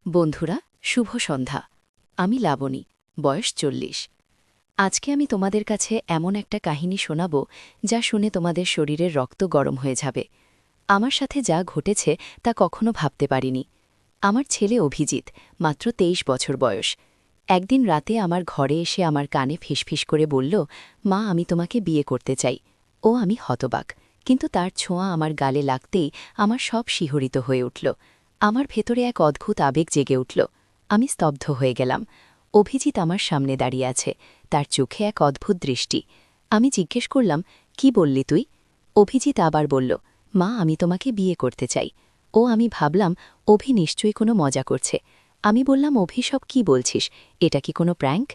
বন্ধুরা, শুভ সন্ধ্যা। আমি লাবণী, বয়স ৪০। আজকে আমি তোমাদের কাছে এমন একটা কাহিনী শোনাব যা শুনে তোমাদের শরীরের রক্ত গরম হয়ে যাবে। আমার সাথে যা ঘটেছে তা কখনো ভাবতে পারিনি। আমার ছেলে অভিজিৎ, মাত্র ২৩ বছর বয়স। একদিন রাতে আমার ঘরে এসে আমার কানে ফিসফিস করে বলল, মা, আমি তোমাকে বিয়ে করতে চাই। আমি হতবাক, কিন্তু তার ছোঁয়া আমার গালে লাগতেই আমার সব শিহরিত হয়ে উঠল। আমার ভেতরে এক অদ্ভুত আবেগ জেগে উঠল। আমি স্তব্ধ হয়ে গেলাম। অভিজিৎ আমার সামনে দাঁড়িয়ে আছে, তার চোখে এক অদ্ভুত দৃষ্টি। আমি জিজ্ঞেস করলাম, কি বললি তুই? অভিজিৎ আবার বলল, মা, আমি তোমাকে বিয়ে করতে চাই। আমি ভাবলাম অভি নিশ্চয়ই কোনো মজা করছে। আমি বললাম, অভিসব কি বলছিস? এটা কি কোনো প্র্যাঙ্ক?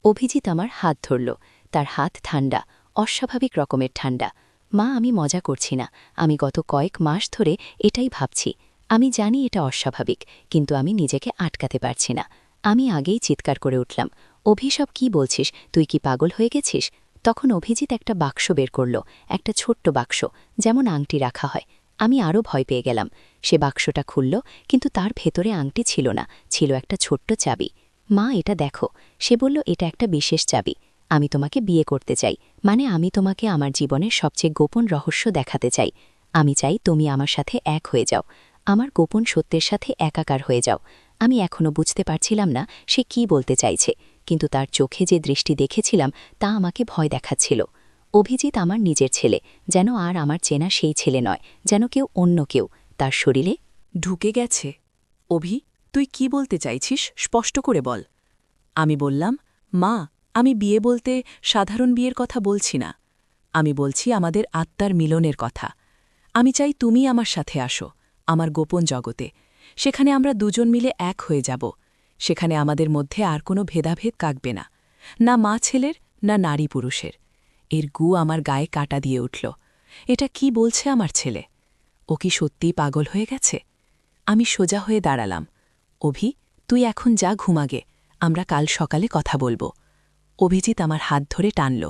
অভিজিৎ আমার হাত ধরল। তার হাত ঠান্ডা, অস্বাভাবিক রকমের ঠান্ডা। মা, আমি মজা করছি না। আমি গত কয়েক মাস ধরে এটাই ভাবছি। আমি জানি এটা অস্বাভাবিক, কিন্তু আমি নিজেকে আটকাতে পারছি না। আমি আগেই চিৎকার করে উঠলাম, অভিসব কি বলছিস? তুই কি পাগল হয়ে গেছিস? তখন অভিজিৎ একটা বাক্স বের করল, একটা ছোট্ট বাক্স, যেমন আংটি রাখা হয়। আমি আরও ভয় পেয়ে গেলাম। সে বাক্সটা খুলল, কিন্তু তার ভেতরে আংটি ছিল না, ছিল একটা ছোট্ট চাবি। মা, এটা দেখো। সে বলল, এটা একটা বিশেষ চাবি। আমি তোমাকে বিয়ে করতে চাই, মানে আমি তোমাকে আমার জীবনের সবচেয়ে গোপন রহস্য দেখাতে চাই। আমি চাই তুমি আমার সাথে এক হয়ে যাও, আমার গোপন সত্যের সাথে একাকার হয়ে যাও। আমি এখনও বুঝতে পারছিলাম না সে কি বলতে চাইছে, কিন্তু তার চোখে যে দৃষ্টি দেখেছিলাম তা আমাকে ভয় দেখাচ্ছিল। অভিজিৎ আমার নিজের ছেলে, যেন আর আমার চেনা সেই ছেলে নয়, যেন কেউ অন্য কেউ। তার শরীরে ঢুকে গেছে। অভি, তুই কি বলতে চাইছিস স্পষ্ট করে বল। আমি বললাম, মা, আমি বিয়ে বলতে সাধারণ বিয়ের কথা বলছি না। আমি বলছি আমাদের আত্মার মিলনের কথা। আমি চাই তুমি আমার সাথে আসো, আমার গোপন জগতে। সেখানে আমরা দুজন মিলে এক হয়ে যাব। সেখানে আমাদের মধ্যে আর কোনো ভেদাভেদ কাকবে না, না মা ছেলের, না নারী পুরুষের। এর গু আমার গায়ে কাটা দিয়ে উঠল। এটা কি বলছে আমার ছেলে? ও কি সত্যিই পাগল হয়ে গেছে? আমি সোজা হয়ে দাঁড়ালাম। অভি, তুই এখন যা ঘুমাগে, আমরা কাল সকালে কথা বলবো। অভিজিৎ আমার হাত ধরে টানল।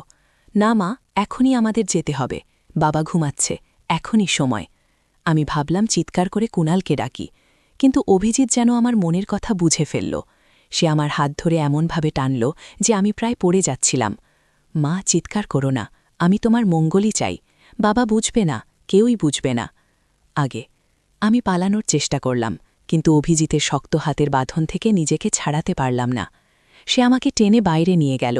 না মা, এখনই আমাদের যেতে হবে। বাবা ঘুমাচ্ছে, এখনই সময়। আমি ভাবলাম চিৎকার করে কুণালকে ডাকি, কিন্তু অভিজিৎ যেন আমার মনের কথা বুঝে ফেলল। সে আমার হাত ধরে এমনভাবে টানল যে আমি প্রায় পড়ে যাচ্ছিলাম। মা, চিৎকার করো না, আমি তোমার মঙ্গলই চাই। বাবা বুঝবে না, কেউই বুঝবে না। আগে আমি পালানোর চেষ্টা করলাম, কিন্তু অভিজিতের শক্ত হাতের বাঁধন থেকে নিজেকে ছাড়াতে পারলাম না। সে আমাকে টেনে বাইরে নিয়ে গেল।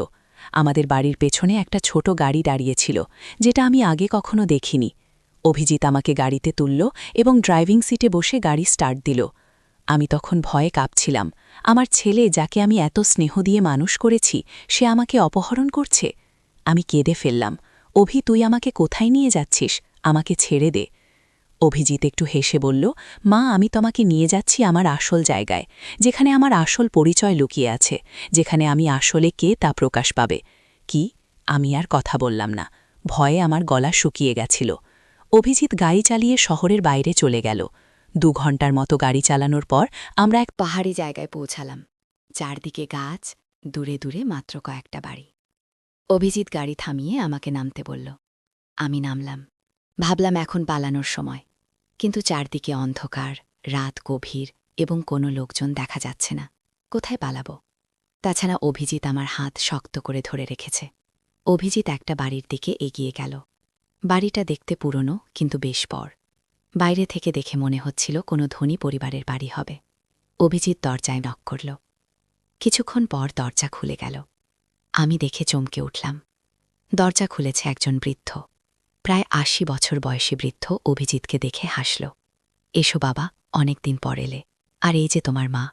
আমাদের বাড়ির পেছনে একটা ছোট গাড়ি দাঁড়িয়েছিল, যেটা আমি আগে কখনো দেখিনি। অভিজিৎ আমাকে গাড়িতে তুলল এবং ড্রাইভিং সিটে বসে গাড়ি স্টার্ট দিল। আমি তখন ভয়ে কাঁপছিলাম। আমার ছেলে, যাকে আমি এত স্নেহ দিয়ে মানুষ করেছি, সে আমাকে অপহরণ করছে। আমি কেঁদে ফেললাম। অভি, তুই আমাকে কোথায় নিয়ে যাচ্ছিস? আমাকে ছেড়ে দে। অভিজিৎ একটু হেসে বলল, মা, আমি তোমাকে নিয়ে যাচ্ছি আমার আসল জায়গায়, যেখানে আমার আসল পরিচয় লুকিয়ে আছে, যেখানে আমি আসলে কে তা প্রকাশ পাবে। কি? আমি আর কথা বললাম না। ভয়ে আমার গলা শুকিয়ে গেছিল। অভিজিৎ গাড়ি চালিয়ে শহরের বাইরে চলে গেল। ২ ঘণ্টার মতো গাড়ি চালানোর পর আমরা এক পাহাড়ি জায়গায় পৌঁছালাম। চারদিকে গাছ, দূরে দূরে মাত্র কয়েকটা বাড়ি। অভিজিৎ গাড়ি থামিয়ে আমাকে নামতে বলল। আমি নামলাম। ভাবলাম এখন পালানোর সময়, কিন্তু চারদিকে অন্ধকার, রাত গভীর এবং কোনো লোকজন দেখা যাচ্ছে না। কোথায় পালাবো? তাছাড়া অভিজিৎ আমার হাত শক্ত করে ধরে রেখেছে। অভিজিৎ একটা বাড়ির দিকে এগিয়ে গেল। বাড়িটা দেখতে পুরনো, কিন্তু বেশ বড়। বাইরে থেকে দেখে মনে হচ্ছিল কোনো ধনী পরিবারের বাড়ি হবে। অভিজিৎ দরজায় নক করল। কিছুক্ষণ পর দরজা খুলে গেল। আমি দেখে চমকে উঠলাম। দরজা খুলেছে একজন বৃদ্ধ, প্রায় ৮০ বছর বয়সী বৃদ্ধ। অভিজিৎকে দেখে হাসল। এসো বাবা, অনেকদিন পর এলে। আর এই যে তোমার মা।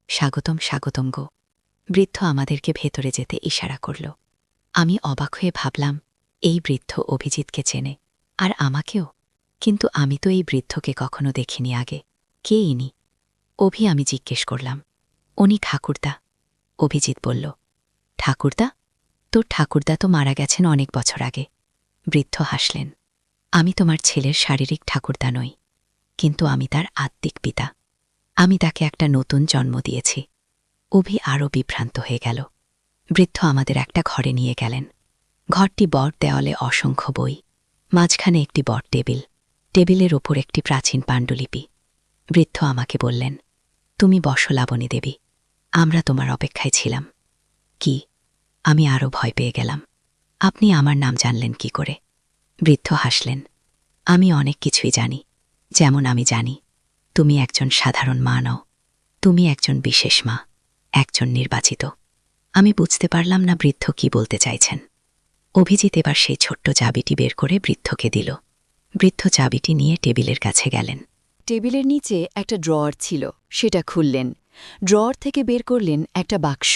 স্বাগতম, স্বাগতম গো। বৃদ্ধ আমাদেরকে ভেতরে যেতে ইশারা করল। আমি অবাক হয়ে ভাবলাম, এই বৃদ্ধ অভিজিৎকে চেনে, আর আমাকেও। কিন্তু আমি তো এই বৃদ্ধকে কখনো দেখিনি আগে। কে ইনি? আমি জিজ্ঞেস করলাম। উনি ঠাকুরদা। অভিজিৎ বলল। ঠাকুরদা? তোর ঠাকুরদা তো মারা গেছেন অনেক বছর আগে। বৃদ্ধ হাসলেন। আমি তোমার ছেলের শারীরিক ঠাকুরদা নই, কিন্তু আমি তার আত্মিক পিতা। আমি তাকে একটা নতুন জন্ম দিয়েছি। আরও বিভ্রান্ত হয়ে গেল। বৃদ্ধ আমাদের একটা ঘরে নিয়ে গেলেন। ঘরটি বট, দেওয়ালে অসংখ্য বই, মাঝখানে একটি বট টেবিল, টেবিলের ওপর একটি প্রাচীন পাণ্ডুলিপি। বৃদ্ধ আমাকে বললেন, তুমি বসো লাবণী দেবী, আমরা তোমার অপেক্ষায় ছিলাম। কি? আমি আরও ভয় পেয়ে গেলাম। আপনি আমার নাম জানলেন কি করে? বৃদ্ধ হাসলেন। আমি অনেক কিছুই জানি। যেমন আমি জানি তুমি একজন সাধারণ মা নও, তুমি একজন বিশেষ মা, একজন নির্বাচিত। আমি বুঝতে পারলাম না বৃদ্ধ কি বলতে চাইছেন। অভিজিৎ এবার সেই ছোট্ট চাবিটি বের করে বৃদ্ধকে দিল। বৃদ্ধ চাবিটি নিয়ে টেবিলের কাছে গেলেন। টেবিলের নিচে একটা ড্রয়ার ছিল, সেটা খুললেন। ড্রয়ার থেকে বের করলেন একটা বাক্স।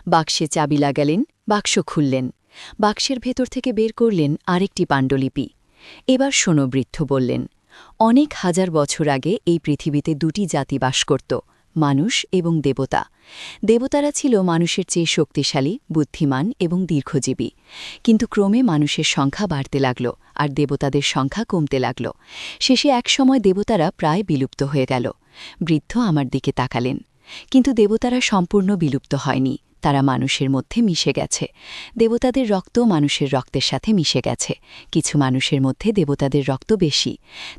বাক্সে চাবি লাগালেন, বাক্স খুললেন। বাক্সের ভেতর থেকে বের করলেন আরেকটি পাণ্ডুলিপি। এবার শোনো, বৃদ্ধ বললেন, অনেক হাজার বছর আগে এই পৃথিবীতে দুটি জাতি বাস করত, মানুষ এবং দেবতা। দেবতারা ছিল মানুষের চেয়ে শক্তিশালী, বুদ্ধিমান এবং দীর্ঘজীবী। কিন্তু ক্রমে মানুষের সংখ্যা বাড়তে লাগল, আর দেবতাদের সংখ্যা কমতে লাগল। শেষে একসময় দেবতারা প্রায় বিলুপ্ত হয়ে গেল। বৃদ্ধ আমার দিকে তাকালেন। কিন্তু দেবতারা সম্পূর্ণ বিলুপ্ত হয়নি, তারা মানুষের মধ্যে মিশে গেছে। দেবতাদের রক্ত মানুষের রক্তের সাথে মিশে গেছে। কিছু মানুষের মধ্যে দেবতাদের রক্ত বেশি।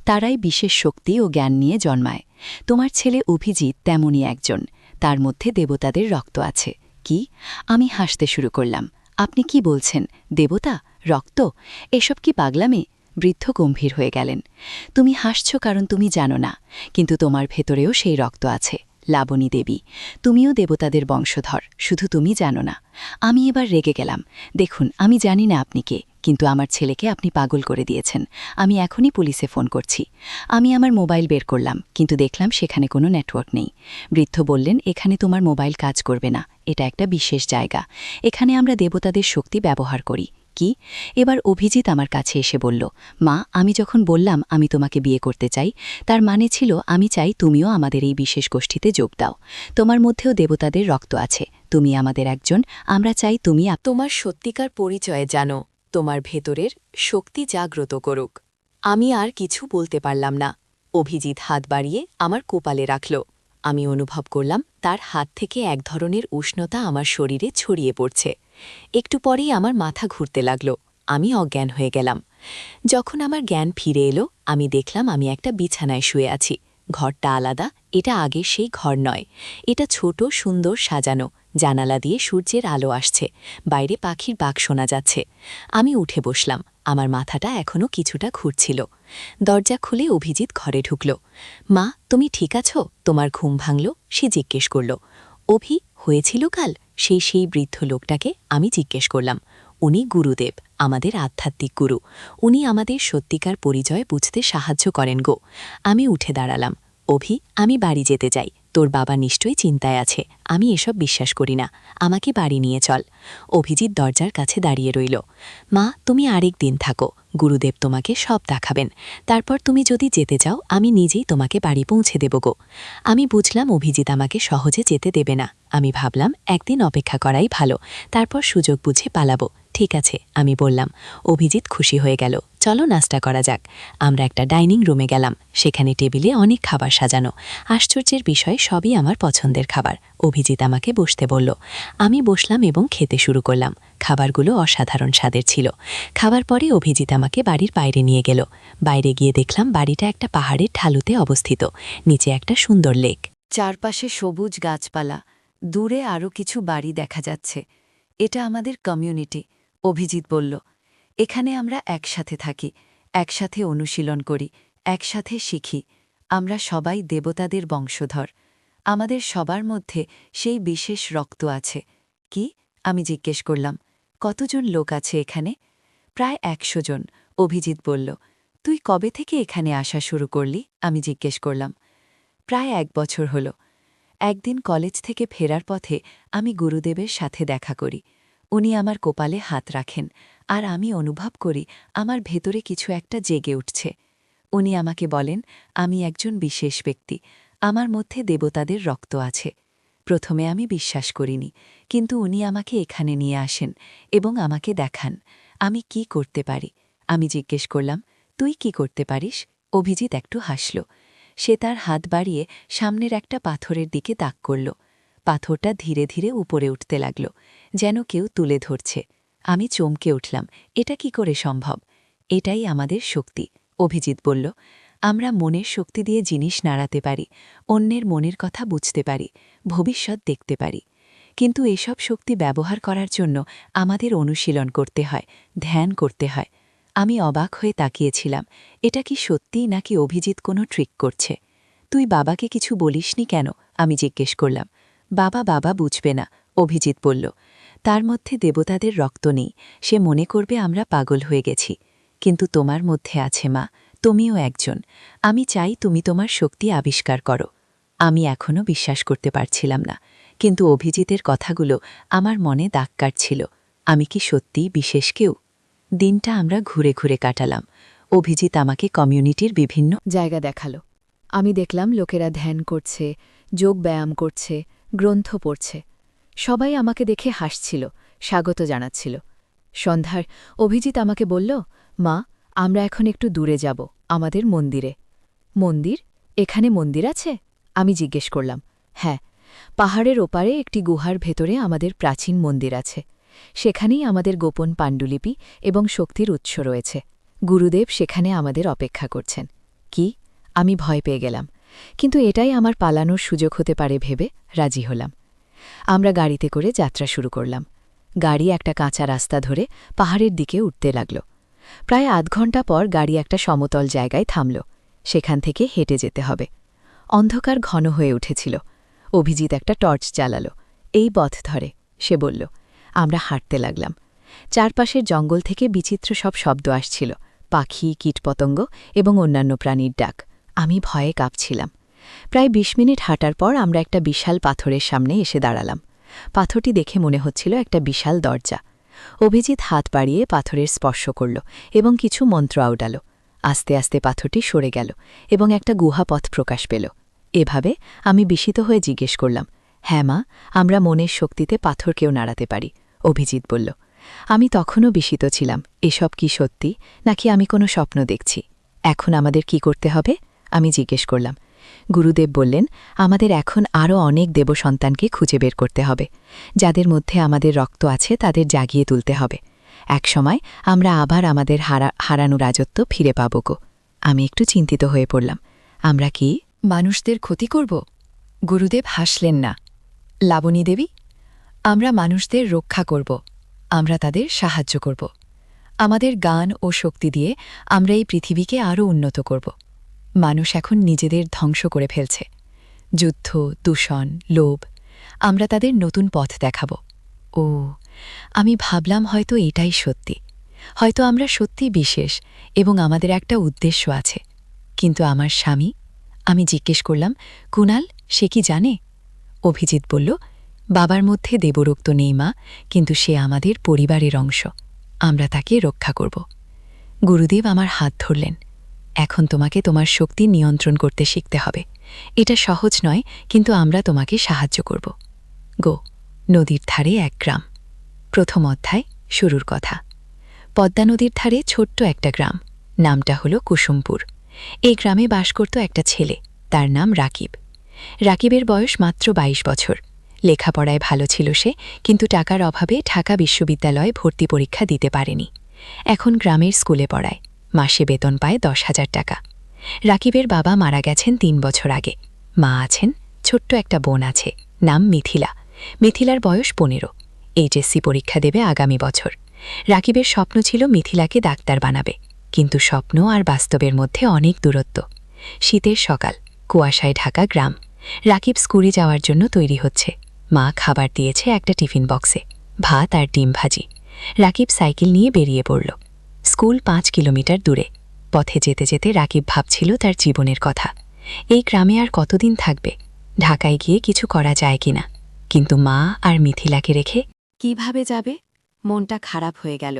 তারাই বিশেষ শক্তি ও জ্ঞান নিয়ে জন্মায়। তোমার ছেলে অভিজিৎ তেমনই একজন। তার মধ্যে দেবতাদের রক্ত আছে। কি? আমি হাসতে শুরু করলাম। আপনি কি বলছেন? দেবতা? রক্ত? এসব কি পাগলামি? বৃদ্ধ গম্ভীর হয়ে গেলেন। তুমি হাসছ কারণ তুমি জানো না, কিন্তু তোমার ভেতরেও সেই রক্ত আছে, লাবণী দেবী। তুমিও দেবতাদের বংশধর, শুধু তুমি জানো না। আমি এবার রেগে গেলাম। দেখুন, আমি জানি না আপনি কে, কিন্তু আমার ছেলেকে আপনি পাগল করে দিয়েছেন। আমি এখনই পুলিশে ফোন করছি। আমি আমার মোবাইল বের করলাম, কিন্তু দেখলাম সেখানে কোনো নেটওয়ার্ক নেই। বৃদ্ধ বললেন, এখানে তোমার মোবাইল কাজ করবে না, এটা একটা বিশেষ জায়গা। এখানে আমরা দেবতাদের শক্তি ব্যবহার করি। কি? এবার অভিজিৎ আমার কাছে এসে বলল, মা, আমি যখন বললাম আমি তোমাকে বিয়ে করতে চাই, তার মানে ছিল আমি চাই তুমিও আমাদের এই বিশেষ গোষ্ঠীতে যোগ দাও। তোমার মধ্যেও দেবতাদের রক্ত আছে, তুমি আমাদের একজন। আমরা চাই তুমি তোমার সত্যিকার পরিচয়ে জানো, তোমার ভেতরের শক্তি জাগ্রত করুক। আমি আর কিছু বলতে পারলাম না। অভিজিৎ হাত বাড়িয়ে আমার কপালে রাখল। আমি অনুভব করলাম তার হাত থেকে এক ধরনের উষ্ণতা আমার শরীরে ছড়িয়ে পড়ছে। একটু পরেই আমার মাথা ঘুরতে লাগল। আমি অজ্ঞান হয়ে গেলাম। যখন আমার জ্ঞান ফিরে এলো, আমি দেখলাম আমি একটা বিছানায় শুয়ে আছি। ঘরটা আলাদা, এটা আগের সেই ঘর নয়। এটা ছোট, সুন্দর সাজানো। জানালা দিয়ে সূর্যের আলো আসছে, বাইরে পাখির বাক শোনা যাচ্ছে। আমি উঠে বসলাম। আমার মাথাটা এখনও কিছুটা ঘুরছিল। দরজা খুলে অভিজিৎ ঘরে ঢুকল। মা, তুমি ঠিক আছো? তোমার ঘুম ভাঙল? সে জিজ্ঞেস করল। অভি, হয়েছিল কাল? সেই বৃদ্ধ লোকটাকে আমি জিজ্ঞেস করলাম। উনি গুরুদেব, আমাদের আধ্যাত্মিক গুরু। উনি আমাদের সত্যিকার পরিচয় বুঝতে সাহায্য করেন গো। আমি উঠে দাঁড়ালাম। অভি, আমি বাড়ি যেতে চাই। তোর বাবা নিশ্চয়ই চিন্তায় আছে। আমি এসব বিশ্বাস করি না। আমাকে বাড়ি নিয়ে চল। অভিজিৎ দরজার কাছে দাঁড়িয়ে রইল। মা, তুমি আরেক দিন থাকো। গুরুদেব তোমাকে সব দেখাবেন। তারপর তুমি যদি যেতে চাও, আমি নিজেই তোমাকে বাড়ি পৌঁছে দেব গো। আমি বুঝলাম অভিজিৎ আমাকে সহজে যেতে দেবে না। আমি ভাবলাম একদিন অপেক্ষা করাই ভালো, তারপর সুযোগ বুঝে পালাবো। ঠিক আছে, আমি বললাম। অভিজিৎ খুশি হয়ে গেল। চলো নাস্তা করা যাক। আমরা একটা ডাইনিং রুমে গেলাম। সেখানে টেবিলে অনেক খাবার সাজানো। আশ্চর্যের বিষয়, সবই আমার পছন্দের খাবার। অভিজিৎ আমাকে বসতে বলল। আমি বসলাম এবং খেতে শুরু করলাম। খাবারগুলো অসাধারণ স্বাদের ছিল। খাবার পরে অভিজিৎ আমাকে বাড়ির বাইরে নিয়ে গেল। বাইরে গিয়ে দেখলাম বাড়িটা একটা পাহাড়ের ঢালুতে অবস্থিত। নিচে একটা সুন্দর লেক। চারপাশে সবুজ গাছপালা। দূরে আরও কিছু বাড়ি দেখা যাচ্ছে। এটা আমাদের কমিউনিটি, অভিজিৎ বলল। এখানে আমরা একসাথে থাকি, একসাথে অনুশীলন করি, একসাথে শিখি। আমরা সবাই দেবতাদের বংশধর। আমাদের সবার মধ্যে সেই বিশেষ রক্ত আছে। কি? আমি জিজ্ঞেস করলাম। কতজন লোক আছে এখানে? প্রায় ১০০ জন, অভিজিৎ বলল। তুই কবে থেকে এখানে আসা শুরু করলি? আমি জিজ্ঞেস করলাম। প্রায় ১ বছর হল। একদিন কলেজ থেকে ফেরার পথে আমি গুরুদেবের সাথে দেখা করি। উনি আমার কপালে হাত রাখেন, আর আমি অনুভব করি আমার ভেতরে কিছু একটা জেগে উঠছে। উনি আমাকে বলেন, আমি একজন বিশেষ ব্যক্তি, আমার মধ্যে দেবতাদের রক্ত আছে। প্রথমে আমি বিশ্বাস করিনি, কিন্তু উনি আমাকে এখানে নিয়ে আসেন এবং আমাকে দেখান আমি কি করতে পারি। আমি জিজ্ঞেস করলাম, তুই কি করতে পারিস? অভিজিৎ একটু হাসল। সে তার হাত বাড়িয়ে সামনের একটা পাথরের দিকে তাক করল। পাথরটা ধীরে ধীরে উপরে উঠতে লাগল, যেন কেউ তুলে ধরছে। আমি চমকে উঠলাম। এটা কি করে সম্ভব? এটাই আমাদের শক্তি, অভিজিৎ বলল। আমরা মনের শক্তি দিয়ে জিনিস নাড়াতে পারি, অন্যের মনের কথা বুঝতে পারি, ভবিষ্যৎ দেখতে পারি। কিন্তু এসব শক্তি ব্যবহার করার জন্য আমাদের অনুশীলন করতে হয়, ধ্যান করতে হয়। আমি অবাক হয়ে তাকিয়েছিলাম, এটা কি সত্যি নাকি অভিজিৎ কোনো ট্রিক করছে? তুই বাবাকে কিছু বলিসনি কেন? আমি জিজ্ঞেস করলাম। বাবা বুঝবে না, অভিজিৎ বলল। তার মধ্যে দেবতাদের রক্ত নেই, সে মনে করবে আমরা পাগল হয়ে গেছি। কিন্তু তোমার মধ্যে আছে মা, তুমিও একজন। আমি চাই তুমি তোমার শক্তি আবিষ্কার করো। আমি এখনও বিশ্বাস করতে পারছিলাম না, কিন্তু অভিজিতের কথাগুলো আমার মনে দাগ কাটছিল। আমি কি সত্যিই বিশেষ কেউ? দিনটা আমরা ঘুরে ঘুরে কাটালাম। অভিজিৎ আমাকে কমিউনিটির বিভিন্ন জায়গা দেখালো। আমি দেখলাম লোকেরা ধ্যান করছে, যোগ ব্যায়াম করছে, গ্রন্থ পড়ছে। সবাই আমাকে দেখে হাসছিল, স্বাগত জানাচ্ছিল। সন্ধ্যার অভিজিৎ আমাকে বলল, মা, আমরা এখন একটু দূরে যাব, আমাদের মন্দিরে। মন্দির? এখানে মন্দির আছে? আমি জিজ্ঞেস করলাম। হ্যাঁ, পাহাড়ের ওপারে একটি গুহার ভেতরে আমাদের প্রাচীন মন্দির আছে। সেখানেই আমাদের গোপন পাণ্ডুলিপি এবং শক্তির উৎস রয়েছে। গুরুদেব সেখানে আমাদের অপেক্ষা করছেন। কি? আমি ভয় পেয়ে গেলাম, কিন্তু এটাই আমার পালানোর সুযোগ হতে পারে ভেবে রাজি হলাম। আমরা গাড়িতে করে যাত্রা শুরু করলাম। গাড়ি একটা কাঁচা রাস্তা ধরে পাহাড়ের দিকে উঠতে লাগল। প্রায় আধ ঘণ্টা পর গাড়ি একটা সমতল জায়গায় থামল। সেখান থেকে হেঁটে যেতে হবে। অন্ধকার ঘন হয়ে উঠেছিল। অভিজিৎ একটা টর্চ জ্বালাল। এই পথ ধরে, সে বলল। আমরা হাঁটতে লাগলাম। চারপাশের জঙ্গল থেকে বিচিত্র সব শব্দ আসছিল, পাখি, কীটপতঙ্গ এবং অন্যান্য প্রাণীর ডাক। আমি ভয়ে কাঁপছিলাম। প্রায় ২০ মিনিট হাঁটার পর আমরা একটা বিশাল পাথরের সামনে এসে দাঁড়ালাম। পাথরটি দেখে মনে হচ্ছিল একটা বিশাল দরজা। অভিজিৎ হাত বাড়িয়ে পাথরের স্পর্শ করল এবং কিছু মন্ত্র আউডাল। আস্তে আস্তে পাথরটি সরে গেল এবং একটা গুহাপথ প্রকাশ পেল। এভাবে আমি বিস্মিত হয়ে জিজ্ঞেস করলাম, হ্যাঁ মা, আমরা মনের শক্তিতে পাথরকেও নাড়াতে পারি? অভিজিৎ বলল। আমি তখনও বিস্মিত ছিলাম, এসব কি সত্যি নাকি আমি কোনো স্বপ্ন দেখছি? এখন আমাদের কি করতে হবে? আমি জিজ্ঞেস করলাম। গুরুদেব বললেন, আমাদের এখন আরও অনেক দেবসন্তানকে খুঁজে বের করতে হবে। যাদের মধ্যে আমাদের রক্ত আছে তাদের জাগিয়ে তুলতে হবে। একসময় আমরা আবার আমাদের হারানো রাজত্ব ফিরে পাব গো। আমি একটু চিন্তিত হয়ে পড়লাম। আমরা কি মানুষদের ক্ষতি করব? গুরুদেব হাসলেন না। লাবণী দেবী, আমরা মানুষদের রক্ষা করব, আমরা তাদের সাহায্য করব। আমাদের গান ও শক্তি দিয়ে আমরা এই পৃথিবীকে আরও উন্নত করব। মানুষ এখন নিজেদের ধ্বংস করে ফেলছে। যুদ্ধ, দূষণ, লোভ। আমরা তাদের নতুন পথ দেখাব। ও, আমি ভাবলাম হয়তো এটাই সত্যি। হয়তো আমরা সত্যি বিশেষ এবং আমাদের একটা উদ্দেশ্য আছে। কিন্তু আমার স্বামী? আমি জিজ্ঞেস করলাম, কুনাল, সে কি জানে? অভিজিৎ বলল, বাবার মধ্যে দেবরক্ত নেই মা, কিন্তু সে আমাদের পরিবারের অংশ। আমরা তাকে রক্ষা করব। গুরুদেব আমার হাত ধরলেন। এখন তোমাকে তোমার শক্তি নিয়ন্ত্রণ করতে শিখতে হবে। এটা সহজ নয়, কিন্তু আমরা তোমাকে সাহায্য করব। গো। নদীর ধারে এক গ্রাম। প্রথম অধ্যায়, শুরুর কথা। পদ্মা নদীর ধারে ছোট্ট একটা গ্রাম, নামটা হলো কুসুমপুর। এই গ্রামে বাস করত একটা ছেলে, তার নাম রাকিব। রাকিবের বয়স মাত্র ২২ বছর। লেখাপড়ায় ভালো ছিল সে, কিন্তু টাকার অভাবে ঢাকা বিশ্ববিদ্যালয়ে ভর্তি পরীক্ষা দিতে পারেনি। এখন গ্রামের স্কুলে পড়ায়, মাসে বেতন পায় ১০,০০০ টাকা। রাকিবের বাবা মারা গেছেন ৩ বছর আগে। মা আছেন, ছোট্ট একটা বোন আছে, নাম মিথিলা। মিথিলার বয়স ১৫। এইচএসসি পরীক্ষা দেবে আগামী বছর। রাকিবের স্বপ্ন ছিল মিথিলাকে ডাক্তার বানাবে, কিন্তু স্বপ্ন আর বাস্তবের মধ্যে অনেক দূরত্ব। শীতের সকাল, কুয়াশায় ঢাকা গ্রাম। রাকিব স্কুলে যাওয়ার জন্য তৈরি হচ্ছে। মা খাবার দিয়েছে একটা টিফিন বক্সে, ভাত আর ডিম ভাজি। রাকিব সাইকেল নিয়ে বেরিয়ে পড়ল। স্কুল ৫ কিলোমিটার দূরে। পথে যেতে যেতে রাকিব ভাবছিল তার জীবনের কথা। এই গ্রামে আর কতদিন থাকবে? ঢাকায় গিয়ে কিছু করা যায় কিনা? কিন্তু মা আর মিথিলাকে রেখে কিভাবে যাবে? মনটা খারাপ হয়ে গেল।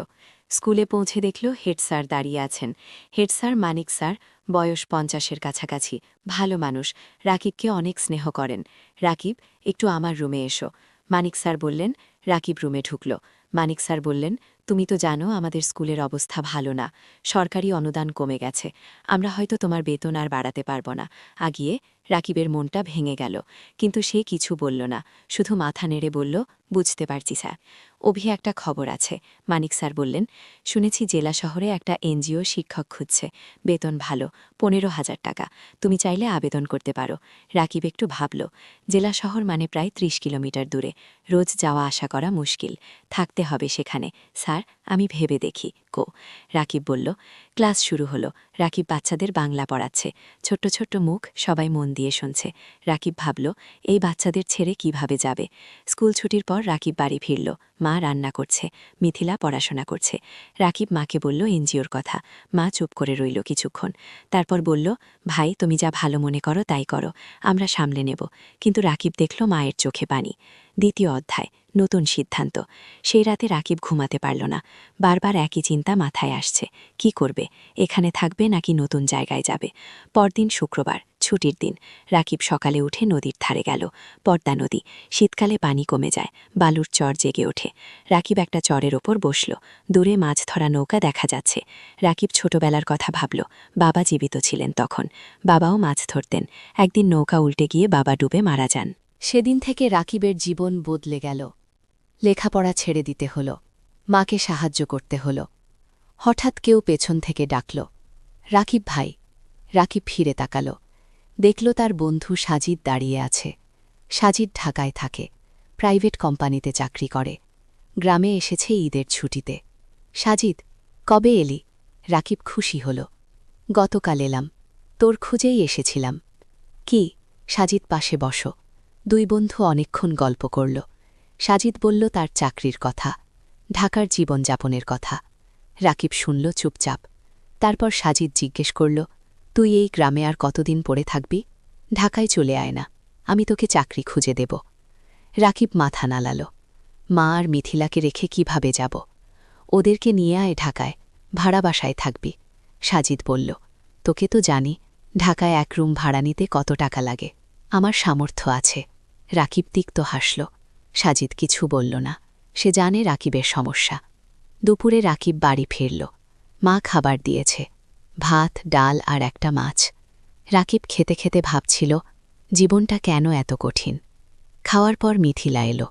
স্কুলে পৌঁছে দেখল হেড স্যার দাঁড়িয়ে আছেন। হেড স্যার মানিক স্যার, বয়স ৫০-এর কাছাকাছি, ভালো মানুষ, রাকিবকে অনেক স্নেহ করেন। রাকিব, একটু আমার রুমে এসো। মানিক স্যার বললেন। রাকিব রুমে ঢুকল। মানিক স্যার বললেন, তুমি তো জানো আমাদের স্কুলের অবস্থা ভালো না, সরকারি অনুদান কমে গেছে, আমরা হয়তো তোমার বেতন আর বাড়াতে পারব না। আগিয়ে রাকিবের মনটা ভেঙে গেল, কিন্তু সে কিছু বলল না, শুধু মাথা নেড়ে বলল, বুঝতে পারছি স্যার। অভি, একটা খবর আছে। মানিক স্যার বললেন, শুনেছি জেলা শহরে একটা এনজিও শিক্ষক খুঁজছে, বেতন ভালো, 15,000 টাকা, তুমি চাইলে আবেদন করতে পারো। রাকিব একটু ভাবল, জেলা শহর মানে প্রায় 30 কিলোমিটার দূরে, রোজ যাওয়া আসা করা মুশকিল, থাকতে হবে সেখানে। স্যার, আমি ভেবে দেখি কো। রাকিব বলল। ক্লাস শুরু হলো। রাকিব বাচ্চাদের বাংলা পড়াচ্ছে, ছোট্ট ছোট্ট মুখ, সবাই মন দিয়ে শুনছে। রাকিব ভাবল, এই বাচ্চাদের ছেড়ে কিভাবে যাবে। স্কুল ছুটির পর রাকিব বাড়ি ফিরল। মা রান্না করছে, মিথিলা পড়াশোনা করছে। রাকিব মাকে বলল এনজিওর কথা। মা চুপ করে রইল কিছুক্ষণ, তারপর বলল, ভাই তুমি যা ভালো মনে করো তাই করো, আমরা সামলে নেব। কিন্তু রাকিব দেখল মায়ের চোখে পানি। দ্বিতীয় অধ্যায়, নতুন সিদ্ধান্ত। সেই রাতে রাকিব ঘুমাতে পারল না, বারবার একই চিন্তা মাথায় আসছে, কি করবে, এখানে থাকবে নাকি নতুন জায়গায় যাবে। পরদিন শুক্রবার, ছুটির দিন। রাকিব সকালে উঠে নদীর ধারে গেল। পদ্মা নদী, শীতকালে পানি কমে যায়, বালুর চর জেগে ওঠে। রাকিব একটা চরের ওপর বসল, দূরে মাছ ধরা নৌকা দেখা যাচ্ছে। রাকিব ছোটবেলার কথা ভাবল, বাবা জীবিত ছিলেন তখন, বাবাও মাছ ধরতেন। একদিন নৌকা উল্টে গিয়ে বাবা ডুবে মারা যান। সেদিন থেকে রাকিবের জীবন বদলে গেল। লেখাপড়া ছেড়ে দিতে হল, মাকে সাহায্য করতে হল। হঠাৎ কেউ পেছন থেকে ডাকল, রাকিব ভাই। রাকিব ফিরে তাকাল, দেখল তার বন্ধু সাজিদ দাঁড়িয়ে আছে। সাজিদ ঢাকায় থাকে, প্রাইভেট কোম্পানিতে চাকরি করে, গ্রামে এসেছে ঈদের ছুটিতে। সাজিদ, কবে এলি? রাকিব খুশি হল। গতকাল এলাম, তোর খুঁজেই এসেছিলাম। কি? সাজিদ পাশে বসো। দুই বন্ধু অনেকক্ষণ গল্প করল। সাজিদ বলল তার চাকরির কথা, ঢাকার জীবনযাপনের কথা। রাকিব শুনল চুপচাপ। তারপর সাজিদ জিজ্ঞেস করল, তুই এই গ্রামে আর কতদিন পড়ে থাকবি? ঢাকায় চলে আয় না, আমি তোকে চাকরি খুঁজে দেব। রাকিব মাথা নাড়াল। মা আর মিথিলাকে রেখে কিভাবে যাব? ওদেরকে নিয়ে আয় ঢাকায়, ভাড়া বাসায় থাকবি। সাজিদ বলল, তোকে তো জানি, ঢাকায় এক রুম ভাড়া নিতে কত টাকা লাগে। আমার সামর্থ্য আছে। রাকিব তিক্ত হাসল। সাজিদ কিছু বলল না, সে জানে রাকিবের সমস্যা। দুপুরে রাকিব বাড়ি ফিরল। মা খাবার দিয়েছে, ভাত, ডাল আর একটা মাছ। রাকিব খেতে খেতে ভাবছিল, জীবনটা কেন এত কঠিন। খাওয়ার পর মিথিলা এলো।